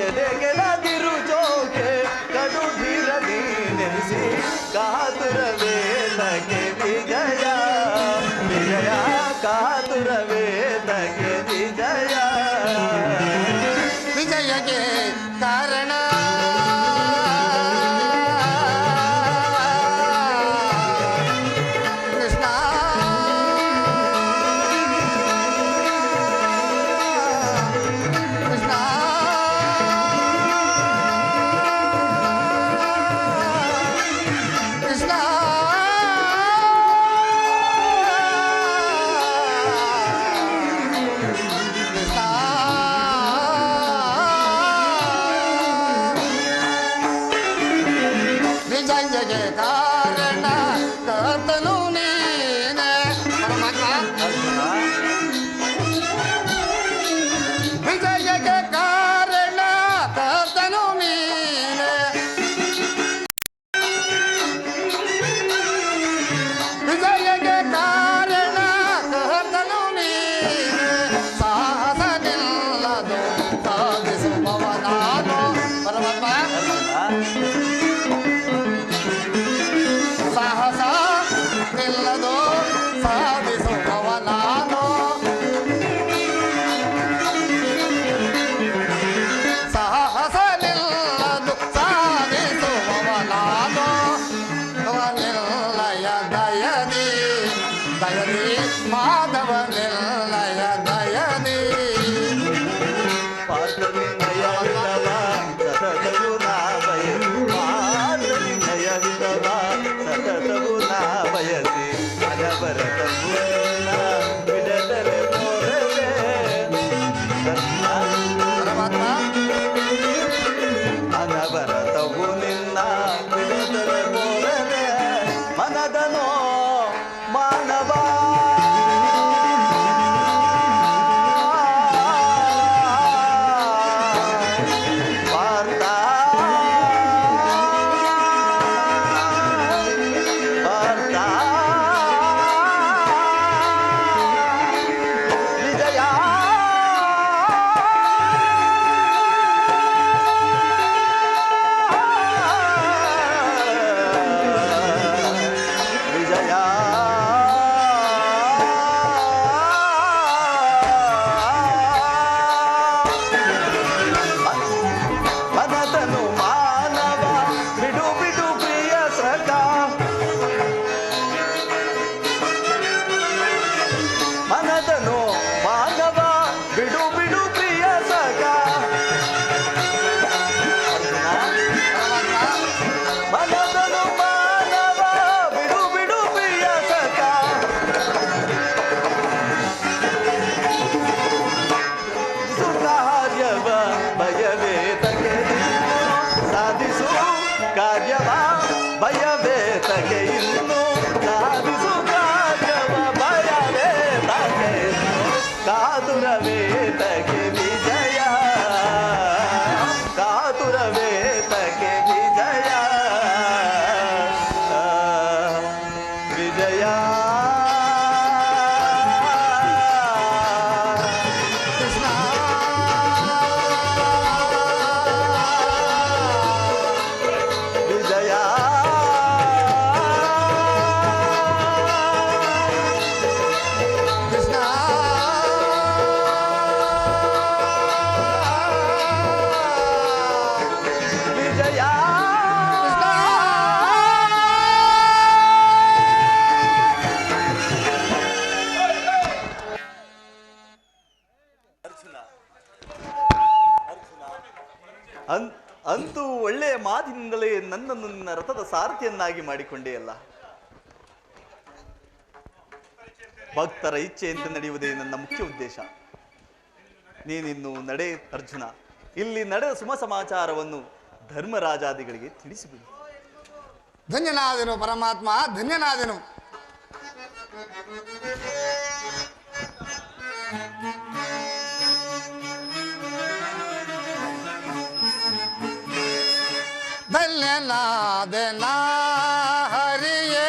Speaker 5: ಎದೆಗೆಳದಿರು ಜೋಕೆ ಕಡುಭಿರ ನೀನೆನಿಸಿ ಕಾತುರವೇ ತಗೆ ವಿಜಯ ವಿಜಯ ಕಾತುರವೇ ತಗೆ ವಿಜಯ
Speaker 4: ವಿಜಯಗೆ ಕಾರಣ ಕೃಷ್ಣ ಕೃಷ್ಣ ಕೃಷ್ಣ ವಿಜಯಗೆ ಕಾರಣ ಕರ್ತನು ನೀನೆ. ಪರಮಾತ್ಮ ವಿಜಯಗೆ ಕಾರಣ ಕರ್ತನು ನೀನೆ. ವಿಜಯಗೆ ಕಾರಣ ಕರ್ತನು ನೀನೆ. ಸಾಹಸ ನಿಲ್ಲದು ಸಾಧಿಸುವವ ನಾನು. ಪರಮಾತ್ಮ ಸಾಹಸ ನಿಲ್ಲದು ಸಾಧಿಸುವವ ನಾನು. ಸಾಹಸ ನಿಲ್ಲದು ಸಾಧಿಸುವವ ನಾನು. ನಿಲ್ಲಯ ದಯದಿ ದಯದಿ ಮಾಧವ ನಿಲ್ಲಯ ದಯದಿ
Speaker 5: ಪಾರ್ಥವಿನಯವಿದವ ಸತತವು ನಾ ಬಯಸಿ ಪಾರ್ಥವಿನಯವಿದವ ಸತತವು ನಾ ಬಯಸಿ ಅನವರತವು ಬಿಡದರೆ ತೋರದೆ.
Speaker 4: ಪರಮಾತ್ಮ
Speaker 5: ಅನವರತವು ನಿನ್ನ ಬಿಡದರೆ ತೋರದೆ ಮನದನೋ ಮಾನವ ಕಾತುರವೇ ತಗೆ ವಿಜಯ ಕಾತುರವೇ ತಗೆ ವಿಜಯ ವಿಜಯ
Speaker 4: ಕೃಷ್ಣ
Speaker 5: ವಿಜಯ
Speaker 4: ಕೃಷ್ಣ
Speaker 5: ವಿಜಯ ಅಂತೂ ಒಳ್ಳೆಯ ಮಾತಿನಿಂದಲೇ ನನ್ನನ್ನು ನಿನ್ನ ರಥದ ಸಾರಥಿಯನ್ನಾಗಿ ಮಾಡಿಕೊಂಡೆಯಲ್ಲ. ಭಕ್ತರ ಇಚ್ಛೆಯಂತೆ ನಡೆಯುವುದೇ ನನ್ನ ಮುಖ್ಯ ಉದ್ದೇಶ. ನೀನಿನ್ನು ನಡೆ ಅರ್ಜುನ. ಇಲ್ಲಿ ನಡೆದ ಸುಮ ಸಮಾಚಾರವನ್ನು ಧರ್ಮರಾಜಾದಿಗಳಿಗೆ ತಿಳಿಸಿಬಿಡು.
Speaker 4: ಧನ್ಯನಾದೆನು ಪರಮಾತ್ಮ, ಧನ್ಯನಾದೆನು. ಧನ್ಯನಾದೆನ ಹರಿಯೇ,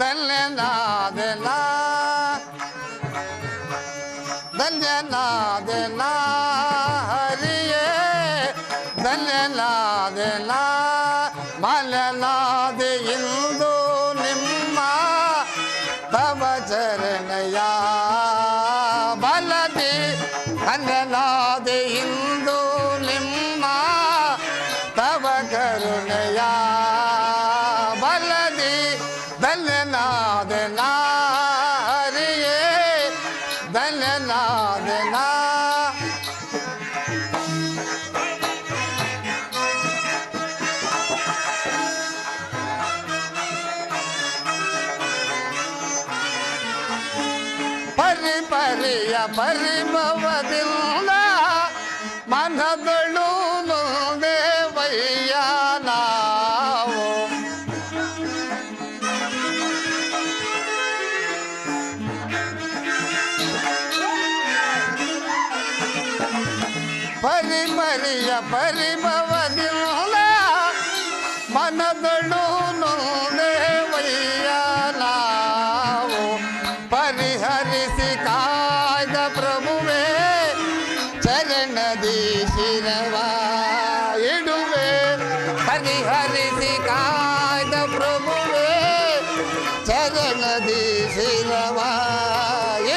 Speaker 4: ಧನ್ಯನಾದೆನ ಧನ್ಯನಾದೆನ ಹರಿಯೇ, ಧನ್ಯನಾದೆನ ಮಲನಾದೆ ಇಂದು ನಿಮ್ಮ ತವ ಚರಣಯ ಬಲದಿ, ಧನ್ಯನಾದೆ ಇಂದು ನಿಮ್ಮ ತವ ಕರುಣೆಯ ಬಲದಿ, ಧನ್ಯನಾದೆನ ಹರಿಯೇ, ಧನ್ಯನಾದೆನ ಪರಿಪರಿಯ ಪರಿಭವದಿಂದ ಮನದಳು ದೇವಯ್ಯ ನಾವು. ಪರಿಪರಿಯ ಪರಿಭವದಿಂದ ಮನದಳು ದೇವಯ್ಯ ನಾವು. ಪರಿಹರಿಸಿ ಕಾಯ್ದ ಪ್ರಭುವೇ ಚರಣದಿ ಶಿರವ ಇಡುವೆ. ಪರಿಹರಿಸಿ ಕಾಯ್ದ ಪ್ರಭುವೇ ಚರಣದಿ ಶಿರವ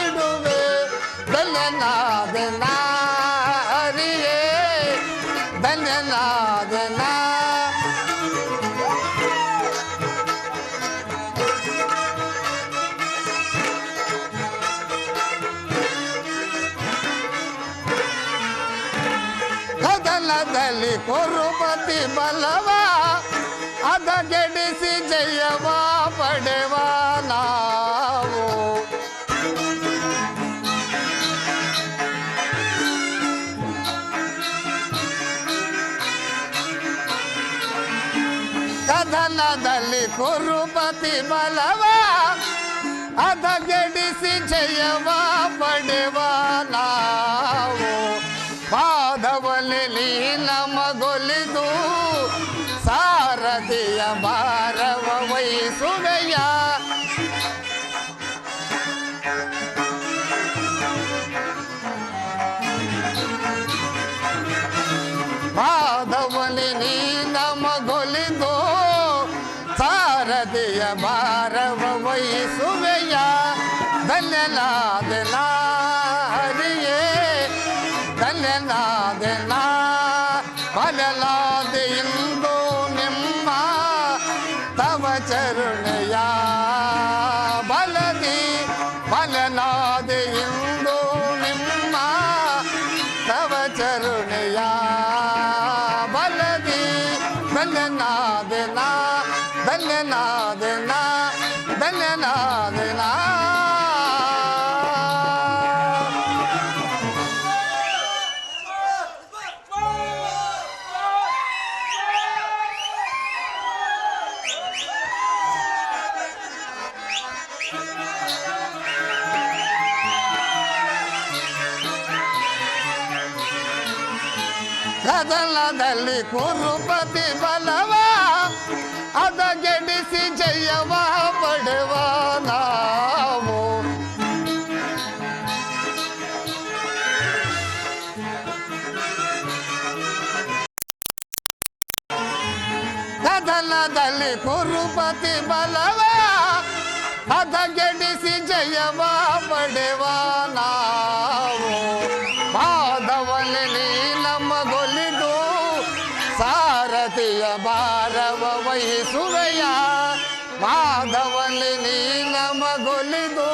Speaker 4: ಇಡುವೆ. ಧನ್ಯನಾದೆನ ಹರಿಯೇ, ಧನ್ಯನಾದೆನ ಕದನದಲ್ಲಿ ಕುರುಪತಿ ಬಲವ ಅದಗೆಡಿಸಿ ಜಯವ ಪಡೆವ ನಾವು. ಕದನದಲ್ಲಿ ಕುರುಪತಿ ಬಲವ ಅದಗೆಡಿಸಿ ಜಯವ ಪಡೆವ ನಾವು. ಪಾದವಲ್ಲಿ ಲೀನಮಗೊಲಿದು ಸಾರಥಿಯ ಭಾರವ ವಹಿಸುವೆಯ. ಪಾದವಲ್ಲಿ ಲೀನಮಗೊಲಿದು ಸಾರಥಿಯ ಭಾರವ ವಹಿಸುವೆಯ. ಧನ್ಯನಾದೆನ ಹರಿಯೇ, ಧನ್ಯನಾದೆನ ಮಲನಾದೆ ಇಂದು ನಿಮ್ಮ ತವ ಚರಣೆಯ ಬಲದಿ. ಮಲನಾದೆ ಇಂದು ನಿಮ್ಮ ತವ ಚರಣೆಯ ಬಲದಿ. ಧನ್ಯನಾದೆನ ಧನ್ಯನಾದೆನ ಧನ್ಯನಾದೆನ. ಕದಲದಲ್ಲಿ ಕುರುಪತಿ ಬಲವ ಅದ ಗೆಡಿಸಿ ಜಯವ ಪಡೆವ ನಾವು. ಕದಲದಲ್ಲಿ ಕುರುಪತಿ ಬಲವ ಅದ ಗೆಡಿಸಿ ಜಯವ ಪಡೆವ ನಾವು. ಪಾದವಲ್ಲಿ ನಮಗೊಲಿದು ಸಾರಥಿಯ ಭಾರವ ವಹಿಸುವೆಯ. ಮಾಧವಲ್ಲಿ ನೀ ನಮಗೊಲಿದು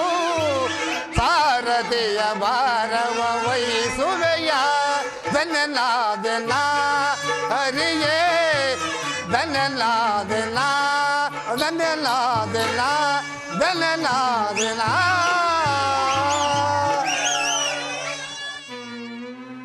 Speaker 4: ಸಾರಥಿಯ ಭಾರವ ವಹಿಸುವೆಯ. ಧನ್ಯನಾದೆನ ಹರಿಯೇ ಧನ್ಯನಾದೆನ ಧನ್ಯನಾದೆನ ಧನ್ಯನಾದೆನ